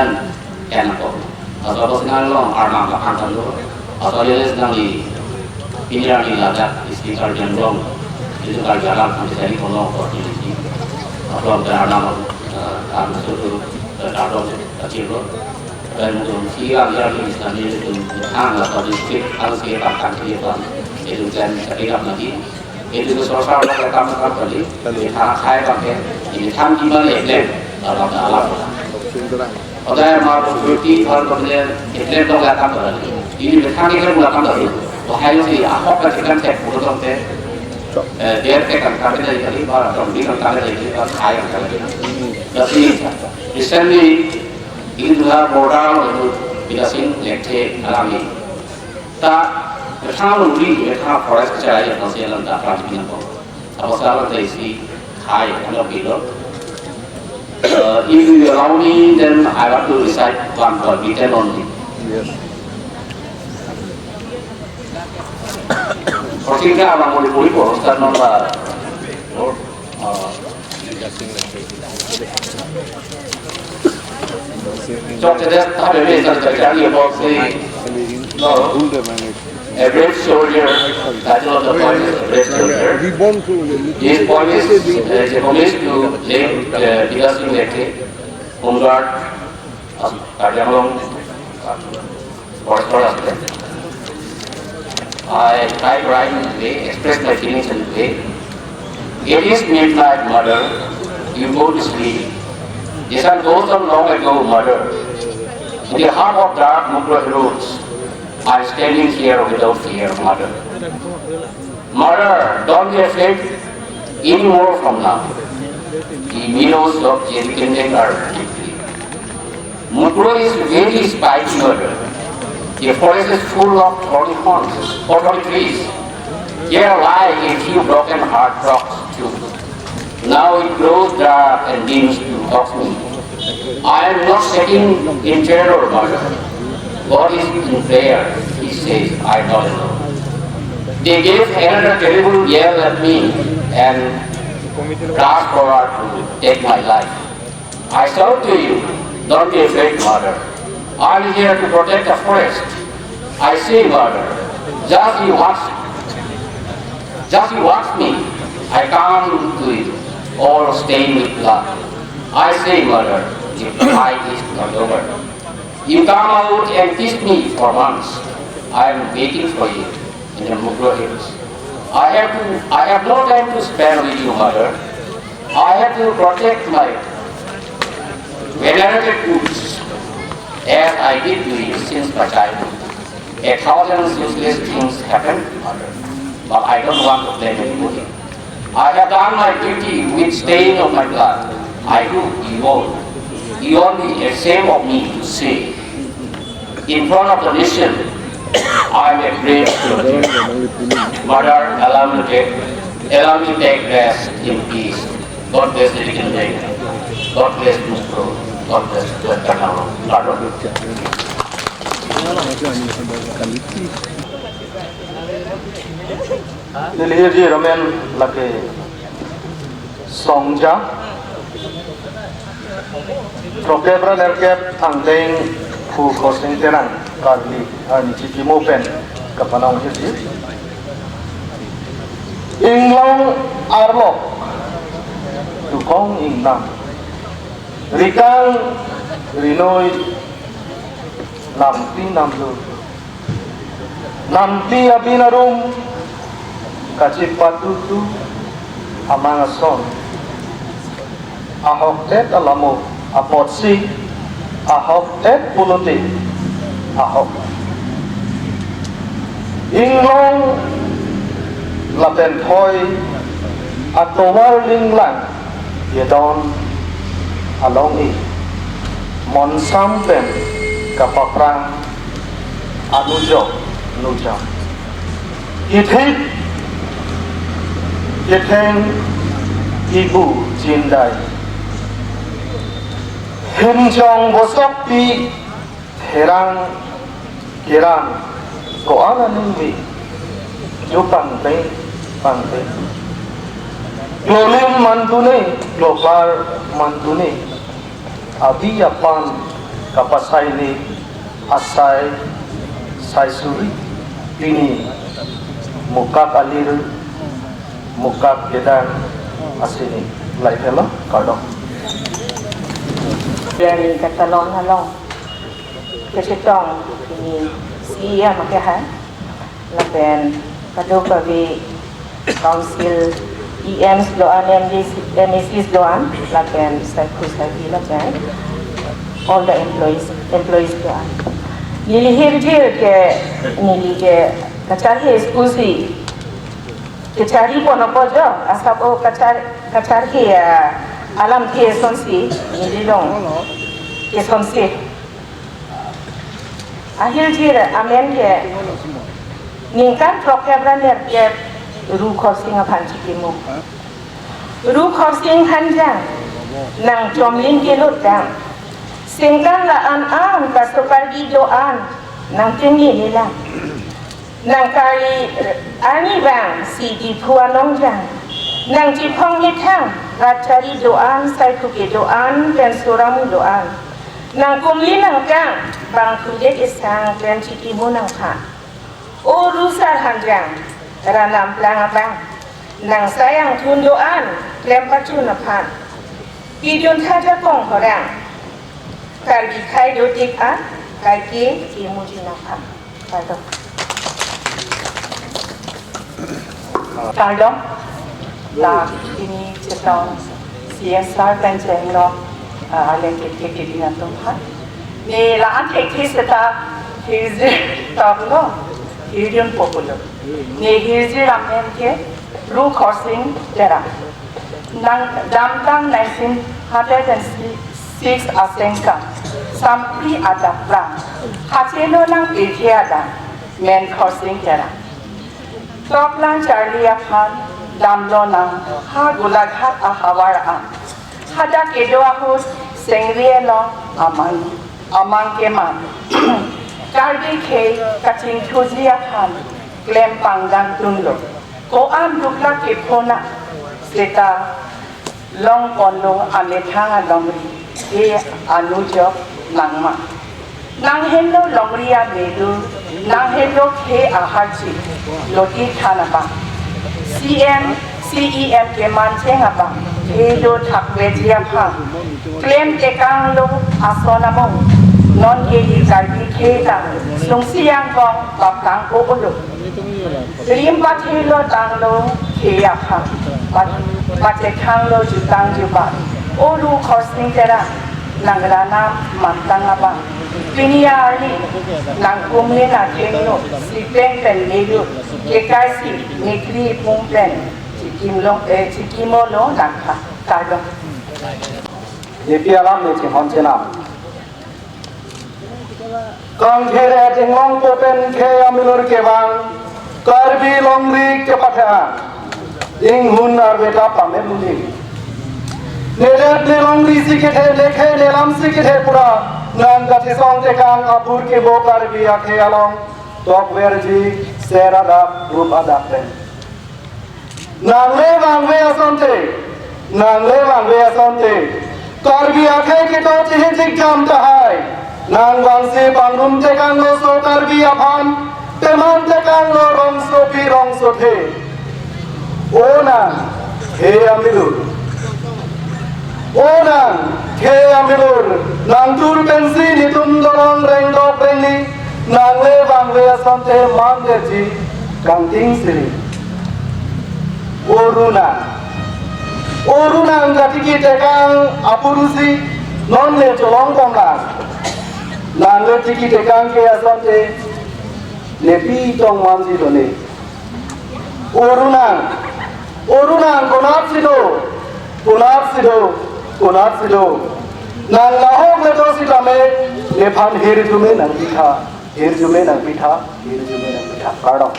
enak kok atau sekarang lo arma makan dulu atau dia nanti pinjam di lada istiqar jendong itu kalau jalan nanti jadi kono kok ini atau berada kan itu ada kecil dan untuk siang yang di sana itu hang atau distrik harus kita akan kita itu dan setiap lagi itu sesuatu yang kita makan kali kita kaya pakai ini tham gimana ya dalam alam ada mau bukti hal kemudian itu dong datang kali ini berkali kali datang kali wahai si ahok kan cek bukan teh dia kan kami dari kali baru kami kan kami dari kaya kali jadi recently itu adalah modal untuk dikasih lekte alami. Tak bertahu lagi mereka forest kerja yang masih dalam tahap ini apa. Apa salah dari si Thai kalau begitu. If you allow me, then I want to recite one word, written only. Pertiga abang boleh boleh boros dan nomor. So today, how do we tell you about the a brave soldier, title of the point is a brave soldier. His point is the police to live because in the home guard, Karjanglong, I tried writing today, express my feelings in today. It is midnight murder, you go to sleep. This one goes on long ago murder. In the heart of dark Mukra roads, I am standing here without fear of murder. Murder, don't be afraid anymore from now. The meadows of Jerikindeng are deeply. Mukra is very spiky murder. The forest is full of thorny trees. Here lie a few broken heart rocks too. Now it grows dark and dims to talk me. I am not sitting in terror murder. God is in prayer, he says, I don't know. They gave another terrible yell at me and rushed forward to take my life. I shout to you, don't be afraid murder. I am here to protect the forest. I say murder. Just you watch me. I can't do it. All stained with blood. I say murder, the fight is not over. You come out and kiss me for months. I am waiting for you in the Mugro Hills. I have no time to spend with you, mother. I have to protect my venerated goods, as I did to you since my childhood. 1,000 useless things happened, mother, but I don't want to blame anybody. I have done my duty with stain of my blood. I do, you won't be ashamed of me to say, in front of the nation, I am a great soldier. Mother, allow me to take rest in peace. God bless the little lady. God bless Mustro. God bless the eternal pardon. Nilihiri ramen lake songja Prokebra nerkep angdeng fu kosing tenang kali ani ciki mopen kapanang hiri Inglong arlok tukong ingnam Rikang rinoy nampi namlu nampi abinarum kacipatutu amangason ahok tet alamo apotsi ahok tet puluti ahok inglong laten thoi atowar linglang yedon along i mon sampen kapaprang anujo nujam hithit Yetheng ibu jindai Himjong bosok pi Herang Kiran Koala ningwi Jo pangte Glolim mantune Global mantune Abi yapan Kapasai ni Asai Saisuri Ini Mukak alir Mukak kedan asini lai phela kardong Dari katalon halong kesitong ini siya makahan lapen kadokawi council EMs doan MSCs doan lapen sakus lagi lapen all the employees doan nilihir ke nili ke kacari school si Kecari pun apa je, asal kecari alam ke sonsi, ini dong ke sonsi. Akhir je, amen ke, ningkat program rakyat ke ru crossing apa cikimu, ru crossing hanjang, nang jomlin ke lutang, singkan la an kasopar di doan, nang tinggi ni lah. Nang kali ani bang si di puanong jang nang di pong hitang racari doan sai kuke doan dan suramu doan nang kumli nang kang bang kudet isang dan cikimu nang pa o rusar hanjang ranam plang bang nang sayang tun doan lempar tunapan Gideon taja kong horang kali kai dotik an kai ke cikimu jinapan pada Kaldom la ini setong CSR penceng lo alen ke dina tuhan ni la an tek seta hizi taglo hidden popular ni hizi ramen ke ru crossing jara nang damtang 1906 asenka sampri ada pra hachelo nang ikiada men crossing jara Toplang Charlie Apan, Damlo nang Hagulaghat Ahawara, Hada Kedoahus, Sengrielo, Amang Keman, Garbi K, Kating Tuziapan, Glem Pangdang Tunlo, Koan Dukla Kipona, Seta, Long Kono, Ametanga Longri, E Anujo, Langma. Nang hello Longria Bedu, Nang hello K Ahachi, Loti Tanaba, CEM ke Manchengaba, Edo Takwetia Pang, Claim Tekanglo Asonamong, non ye di karbi ke tang long siang kong bap tang ko ulu lim pat hilo tang lo ke ya phang pat te khang lo ju tang ju ba olu khosing tera nangla nam man tang abang dunia ni nang kumle na keno si pen pen le lu ke kai si negri pung pen si kimo lo nakha ta lo ये पियालाम ने चिंहन चेना कौन खेरे चिंगलों को pen खे अमिलुर के बांग करबी लोंगरी के पठा इंग हुन और बेटा पामे मुली नेलेट ने लोंगरी सिकेठे लेखे नेलाम सिकेठे पूरा नाम गति सॉन्ग ते कांग अपूर के बो करबी आखे अलोंग टॉप वेरजी सेरा दा रूप अदाप्टे नांगले वांगवे असंते Karbi akhai kita cihin jam tahai, nang wangsi bangun tekan lo so karbi aphan, teman tekan lo rong so pi rong so the. Ona he amilur, nang tur pensi ni tum dorong reng dok reng ni, nang le bang le asante man deji kang ting siri. Orunang gatiki tekang apurusi non le colong komlang nang le tiki tekang ke asante le pi tong manji done orunang konap sido nang lahong le dosi tame le phan her jume nang pitha pardon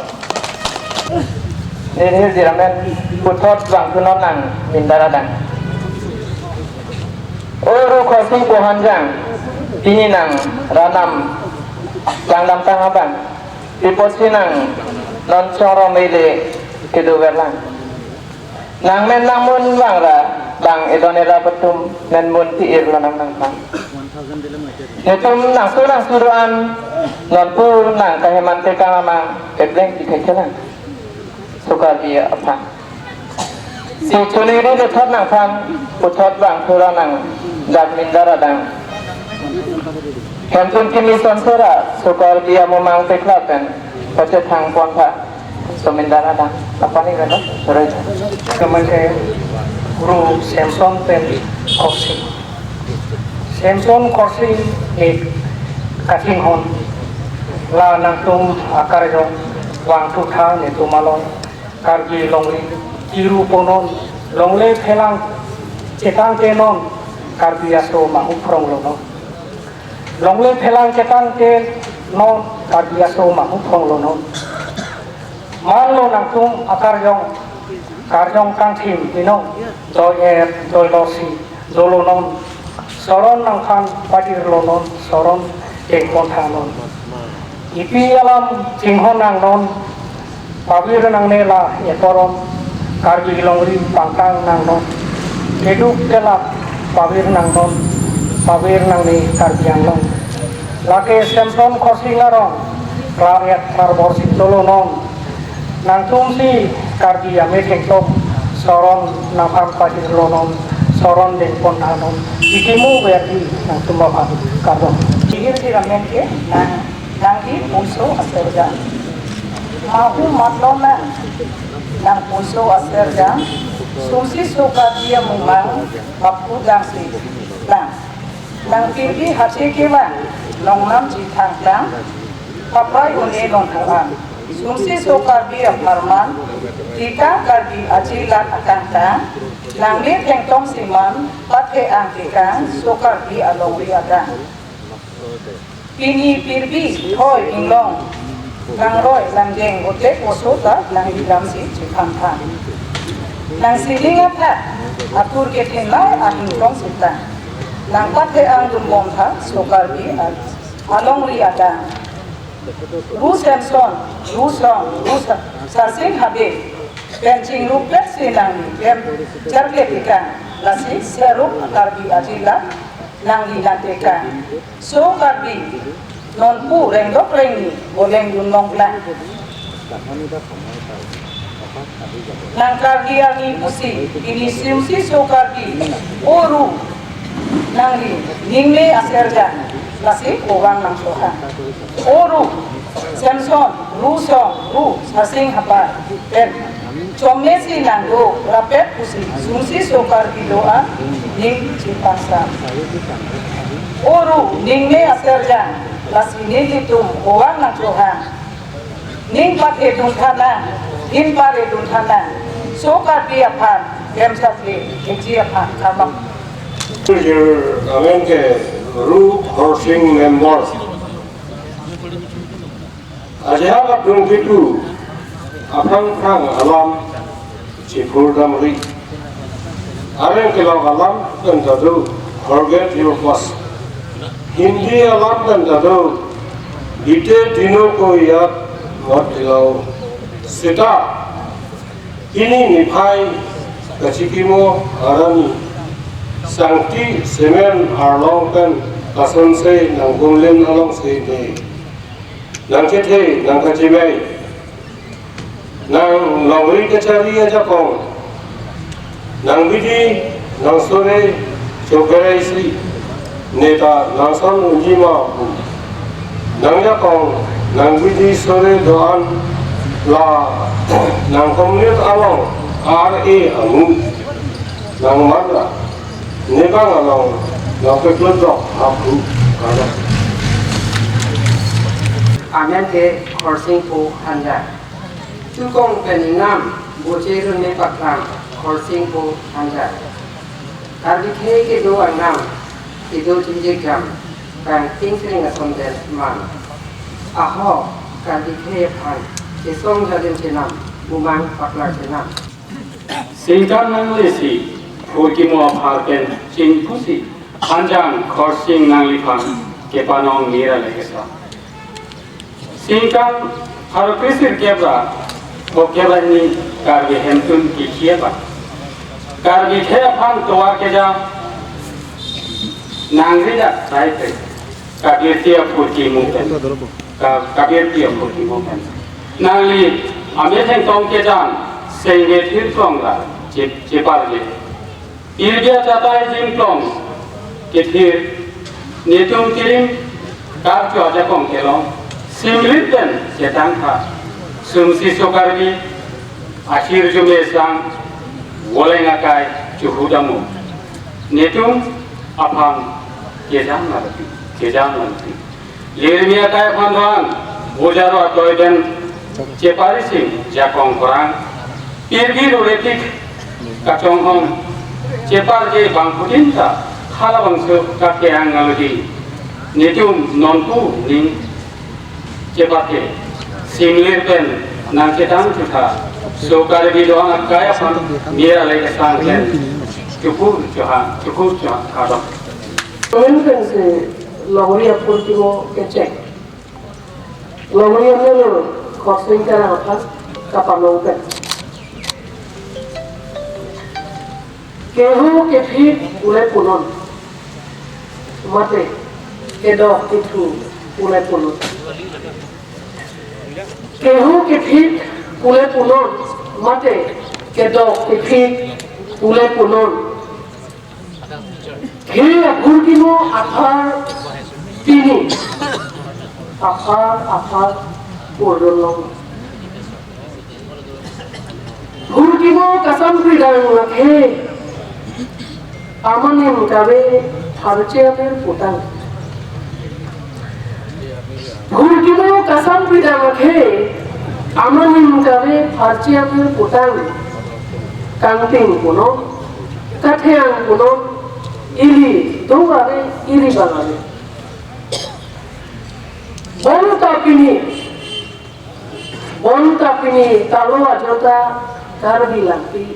ini diramen putot bang kunon nang mindara dang uru khosing pohanjang ini nang ranam langdam tangaban piposi nang non coro mele kedu verlang nang men namun bang ra bang edonera betum nen mun ti ir lanang nang bang netum nang suruan non pu nang kaheman te kamang ebleng dikekelang sukar dia apa si culiri le thot nang tham puthot bang thura nang dat mindara dang kentun kimi sonsera sukar dia memang teklapen pace thang pon pha somindara dang apa ni kan sore kemanke guru Samson pen korsi ni kating hon la nang tum akar jo wang tu tha ni tumalon karbi longli kiru ponon longle phelang cetang kenon karbi aso mahu prong lono longle phelang cetang ke non karbi aso mahu prong lono man lo nang tum akar jong karjong kang thim tino doi losi dolonon soron nang khan padir lonon soron ek pon thanon ipi alam jinghon nang non pabir nang nela ekorom karbi longri pangkang nang non keduk kela pabir nang ni karbiang non lake Samson khosingarong klaret karbor sitolo non nang tumsi karbi ame thengtom soron nang pam padir lonon soron den pontanon ikimu berdi nang tumba karbon sihir diramen ke nang di muso aserja mahu matlona nang muso aserja sumsi suka dia memang bapu dang si nang kiri hati kewa long nam ji thang tang papai une long thang sumsi suka dia farman tika karbi ajilan akan tang nang ni thengtong siman pathe ang tika suka bi along ri ada Pini pirbi hoi inglong nang roi nang jeng otek osota nang dilam si chikhan tha nang silinga tha atur ke thenlai ahin tong sita nang pathe ang dumbom tha sokar bi along ri ada ru Samson ru sarsing habe pencing rupet sinang kem charke tika lasi serup karbi ajila nang dilateka so karbi non pu reng dok reng ni boleng dun long la nang karbi ani pusi ini simsi so karbi oru nang ni ningle aserja lasi uwang nang soha. Oru, Samson, Ru sasing hapa, pen. Comesi nanggo, rapet pusi, sumsi sokar gidoa, ning cipasa. Oru, ning me aserja, lasi nilitum uwang nang soha. Ning pake duntana, hin pare duntana, sokar biapan, gemsatli, kejiapan, kamak. Amen ke Ru Horsing member. Aja ka dung itu apang alam cipur damri. Amen ke lau alam dan tadu forget your past. Hindi alam dan tadu ite dino ko yat wat lau seta ini nipai kacikimo arani Sangti semen arlong kan kasan se nang gunglen along se ne nang cete nang kacibai nang longri kecari aja kong nang bidi nang sore cokerai sri neta nang son unjima bu nang jakong nang bidi sore doan la nang komunit along amu nang marla Nebang along, nak keluar aku kada. Amen ke horsing po handa. Tukong peninam bocero ne patram horsing po handa. Kali ke do anam itu tinggi jam kan tingkring asondel man. Aho kali ke pan kesong jaden senam bumang patlar senam. Singkan nanglisi. Pukimo apalken sing pusi panjang korsing nang lipan kepanong mira legesa. Singkan harukisir kebra o kebra ni karbi hentun kikieba. Karbi kepan toa keja nang rida saite kabir tiap pukimo pen kabir tiap pukimo pen. Nang li ameteng tong kejan sengge tirtong la cepar le. Irja catai jingklong ketir netung kirim karjo aja kong kelong simliten cetang ka sumsi sokarbi akhir jumesang woleng akai cuhudamu netung apang kejang nanti lirmi akai panduan bojaro atoi dan cepari sing jakong korang irgi roletik kacong hong cepar je bang putinta khala bangso kake angaludi netum nonpu ning cepar ke simlir pen nang ketang kita sokar bi doang kaya pan mira lai sang ken cukup kada Mungkin se lawria pultimo kecek. Lawria melo korsing kana apa kapamongkan. Kehu kefit ulai punon, mate kedok itu ulai punon. Kehu kefit ulai punon, mate kedok kefit ulai punon. Kehu burkino apar tini, apar purdolong. Burkino kasam pridang nakhe. Amanin kabe harceamer putang. Burkino kasam pidang ke amanin kabe harceamer putang. Kanting puno, katheang puno, ili tungabe ili bangabe. Bon tapini talo ajota karbi lampi.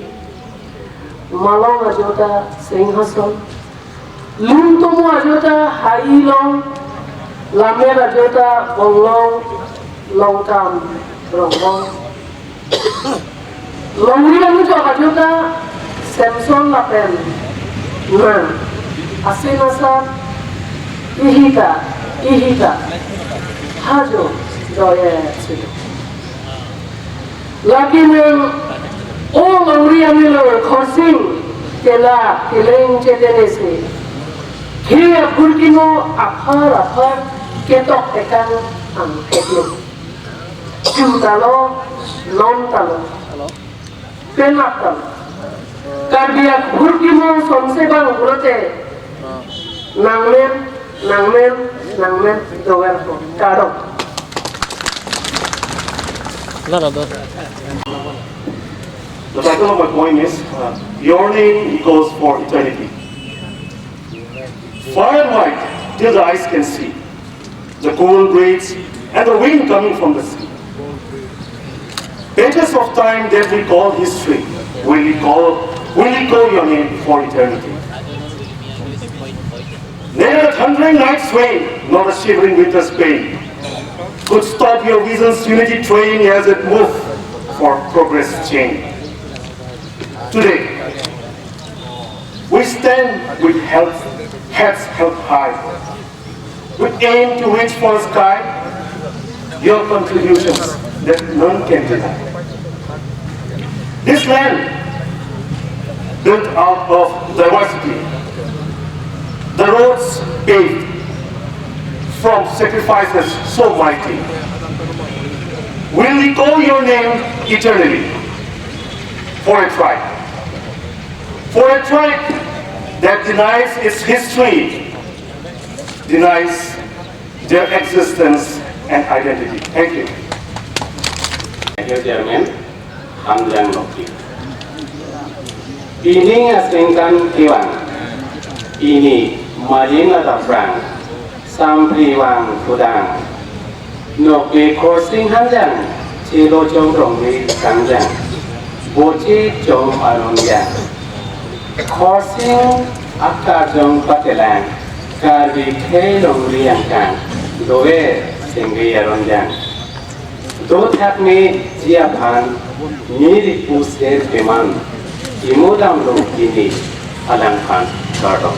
Malong ajota singhason, luntumu ajota hailong, lamer ajota bonglong, longtam ronglong. Longrian itu ajota Samson lapen, nan, asinasa, ihita, hajo, doye sudah. Lagi Oh, Maria Miller, Korsing, Kela, Killing Chedenese, Kaya kulkimo apar ketok tekan heklo. Talo, non talo, penak talo. Karbiak kulkimo sonse bang ulote. Nangmen, doer ko. Karo. The title of my poem is Your Name Echoes for Eternity. Far and wide, till the eyes can see, the cool breeze and the wind coming from the sea. Pages of time that we call history, will recall your name for eternity. Neither the thundering night's rain, nor the shivering winter's pain could stop your vision's unity train as it moved for progress chain. Today, we stand with heads held high, with aim to reach for the sky, your contributions that none can deny. This land, built out of diversity, the roads paved from sacrifices so mighty, will recall your name eternally for a tribe. For a tribe that denies its history, denies their existence and identity. Thank you. Thank you, Chairman. Hamdan Mokti. Ini asingkan kiwan. Ini Marina da Frank. Sampriwang Kudang. Nokpi Korsing Hanjang. Chilo Chom Rongli Sangjang. Bochi Chom Arungyang. Korsing Akarjong Patelang. Karbi Kay Longliang Kang. Doe Singri Arungyang. Dot have me Jiapan. Niri Pusir Piman. Imudam Lo Kini Alangkan Gardon.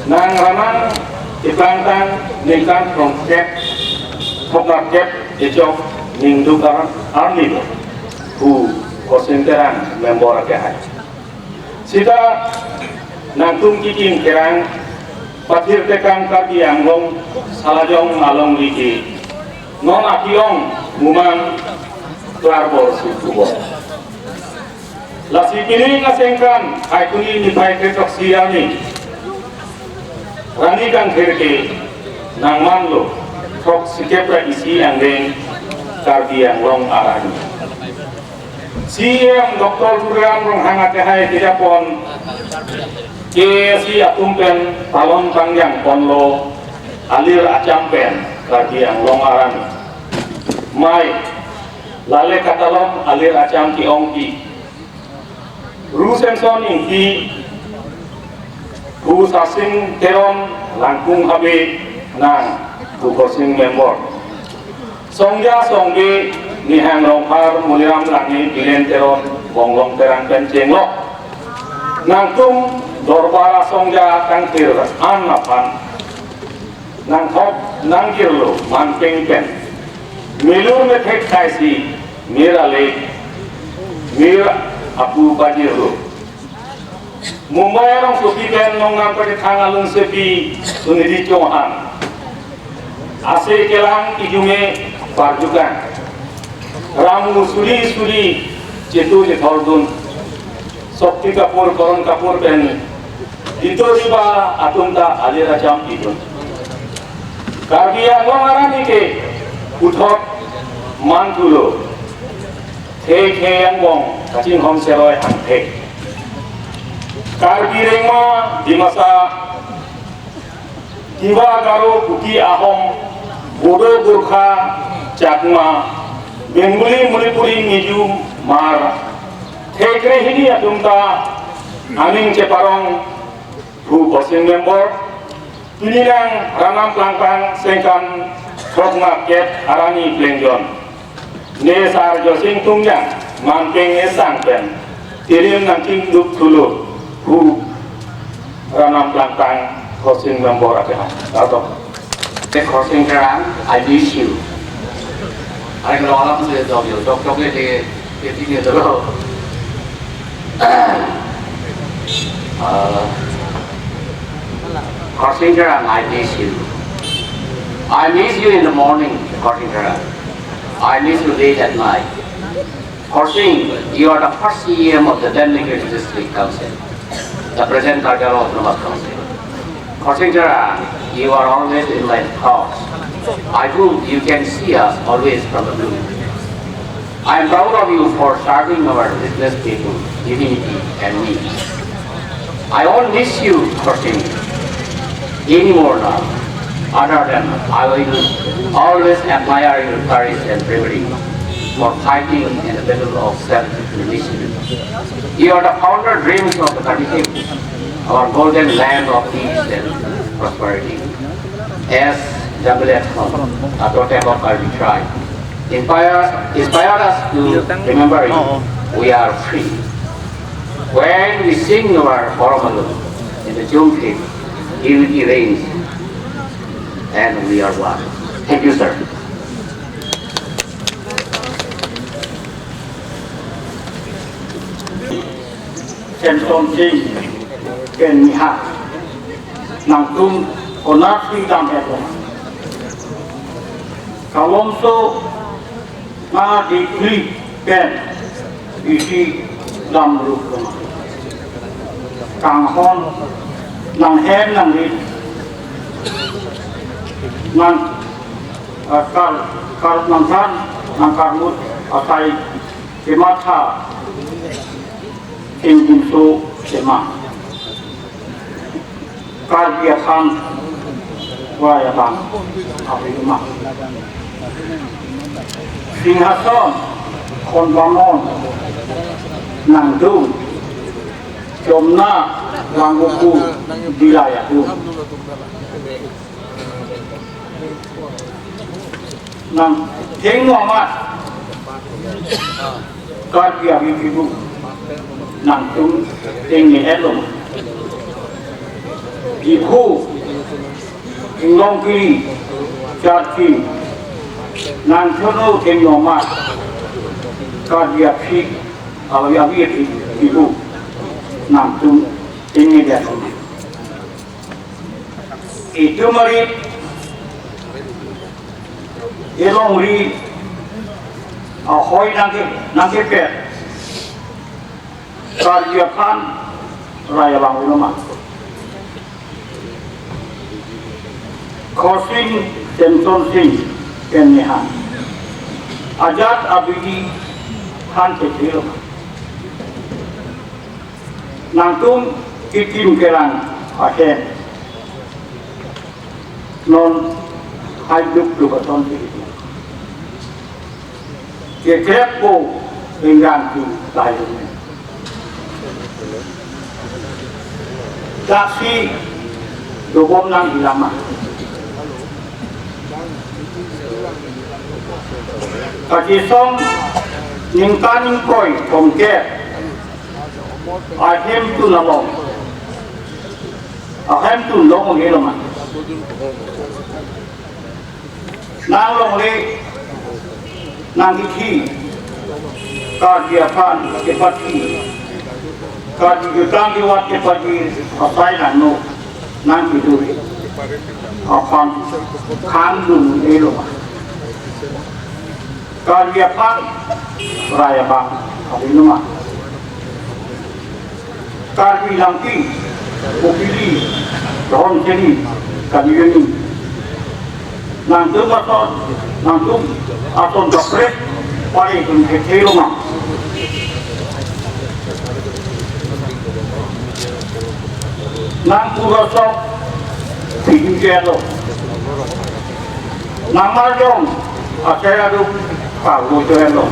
Nang Raman Iplangtan Ningkan from Kep Poknak Kep Ejok Ningdukaran Arlido who konsenteran member Kehat Sida Nangtung Kiking Kerang Patir Tekan Kaki Anglong Salajong Along Liki Non Akiong Muman Klarbor Sukubo Lasi Pini Ngasengkan Aikuni Nipai Ketok Siami Rani Kang Kirke Nang Manlo Tok Sikepra Isi Angdeng Karbi Anglong Arani CM Dr. Durgan Rong Hangate Hai Tidapon KSI Atumpen Talon Pangjang Ponlo Alir Acampen Karbi Anglong Arani Mai Lale Katalon Alir Acam Ki Ongki Rusenson Inki Ru Sasing Teron Langkung Habe Nang Kukosing Member Songja Songge Nihang Rompar Muliram Langi Bilen Teron Bonglong Terang Pencenglok Nangtung Dorbara Songja Kangkir Anapan Nang Hop Nangkirlo Manpeng Pen Milur Metek Kaisi Mira Lake Mira Abu Bajirlo Mumbai Rong Supi Ben Nongam Pertangalung Sepi Sunidi Chonghan Ase Kelang Ijume Parjukan Ramu Suri Cetu Jethordun Sokti Kapur Koron Kapur Ben Itu riba Atumta Alira Jam Idun Karbiya Nongarani Ke Uthot Mantulo Thek Yang Wong Kacing Hom Seroy Hang Thek Karbi Rengma di masa Tiba Garo Puki Ahom Bodo Gurkha Chakma Bengali Manipuri Niju Mar Thekre Hini Atumta Aning Ceparong Hu Kosin Member Pinirang Ranam Plangkang Sengkan Thokna Ket Arani Plengjon Nesar Josing Tungjang Mampeng Esang Pen Tirim Nangking Duk Tulu Hu Ranam Plangkang Kosin Member Akehan Atau The crossing Kerang, I miss you. I know all of the dog, your dog, 20 years ago. Korsingara, I miss you. I miss you in the morning, Korsingara. I miss you late at night. Korsing, you are the first CM of the Delegates District Council, the present Kargala Autonomous Council. Korsingara, you are always in my thoughts. I hope you can see us always from the blue. I am proud of you for serving our business people, dignity and needs. I won't miss you, Korsing, anymore now. Other than I will always admire your courage and bravery for fighting in the middle of self-initiative. You are the founder dreams of the country, our golden land of peace and prosperity. As WFM, a totem of our tribe, inspire us to remember you. We are free. When we sing our Formalu in the June 5th, unity reigns, and we are one. Thank you, sir. Kenton Singh, Ken Miha, Nangtung, Onatri Dameto. Kalonso, Ma Dikri, Ken, Isi Lamrukuma. Kang Hon, Nang Hen Nang Rin, Nang Kar Nang Tan, Nang Karmut, Atai, Kemata, Injinso Sema Karbiakan Wayaban Abima Singhason Konbamon Nangdung Jomna Languku Dilayaku Nang Tengwamat Karbiakibu Nangtung tinggi elok, ibu ingong kiri jadi nangtono tinggomat kardiapi awi ibu nangtung tinggi elok. Itu mari elong ri ahoy nangke pet. Karyakan Raya Bangulama Korsing Kenton Singh Kennihan Ajat Abidi Han Kecil Nangtung Kikim Kerang Ahen Non Hajduk Dubaton Singh Kekrepo Ingganti Lainnya Daksi Dobom Nang Ilama Kajisong Ningka Ningkoi Kongke Ahem Tu Nalong Ahem Tu Long Ilama Nang Long Le Nang Iki Kardiapan Kepati Kadi jutang diwat kepati asai nano nang biduri akan kandung elo kadi apa raya bang abinuma kadi langki mobili don jadi kadi ini nantung aton dapret paling kecil mah Nang Purosok Pinjelo Nang Marjong Aseradu Pago Joelo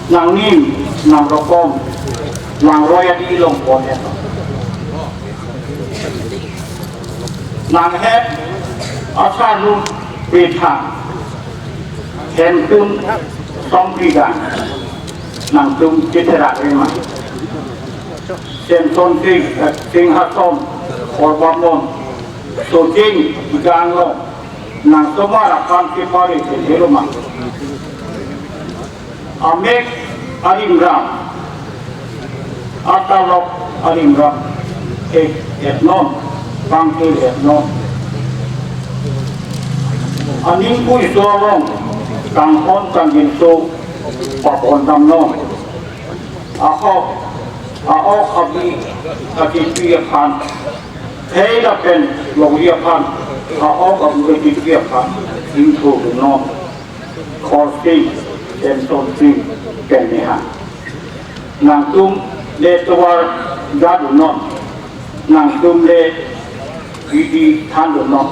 Nang Nim Nang Rokom Nang Roya di Ilong Ponelo Nang Het Asanu Betang Hentun Sompigan Nang Tum Citera Rima Senton Singhason Orbamon Sojing Iganglo Nang Somara Kanti Pari Seluma Amek Arimram, Atalok Arimram, Etnon, Bangkil Etnon. Aning Pui Suawong, Kang Hon Kang Jinsu, Papon Tamnon. Ako Abi Katipiyaphan, Hela Pen Logiyaphan, Ako Abi Katipiyaphan, Into Non, Korsi, and Sonsi, Penneha. Nangtum Le Tawar Gadu Non, Nangtum Le Vidi Tandu Non,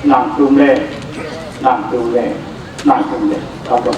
Nangtum Le, Tabon.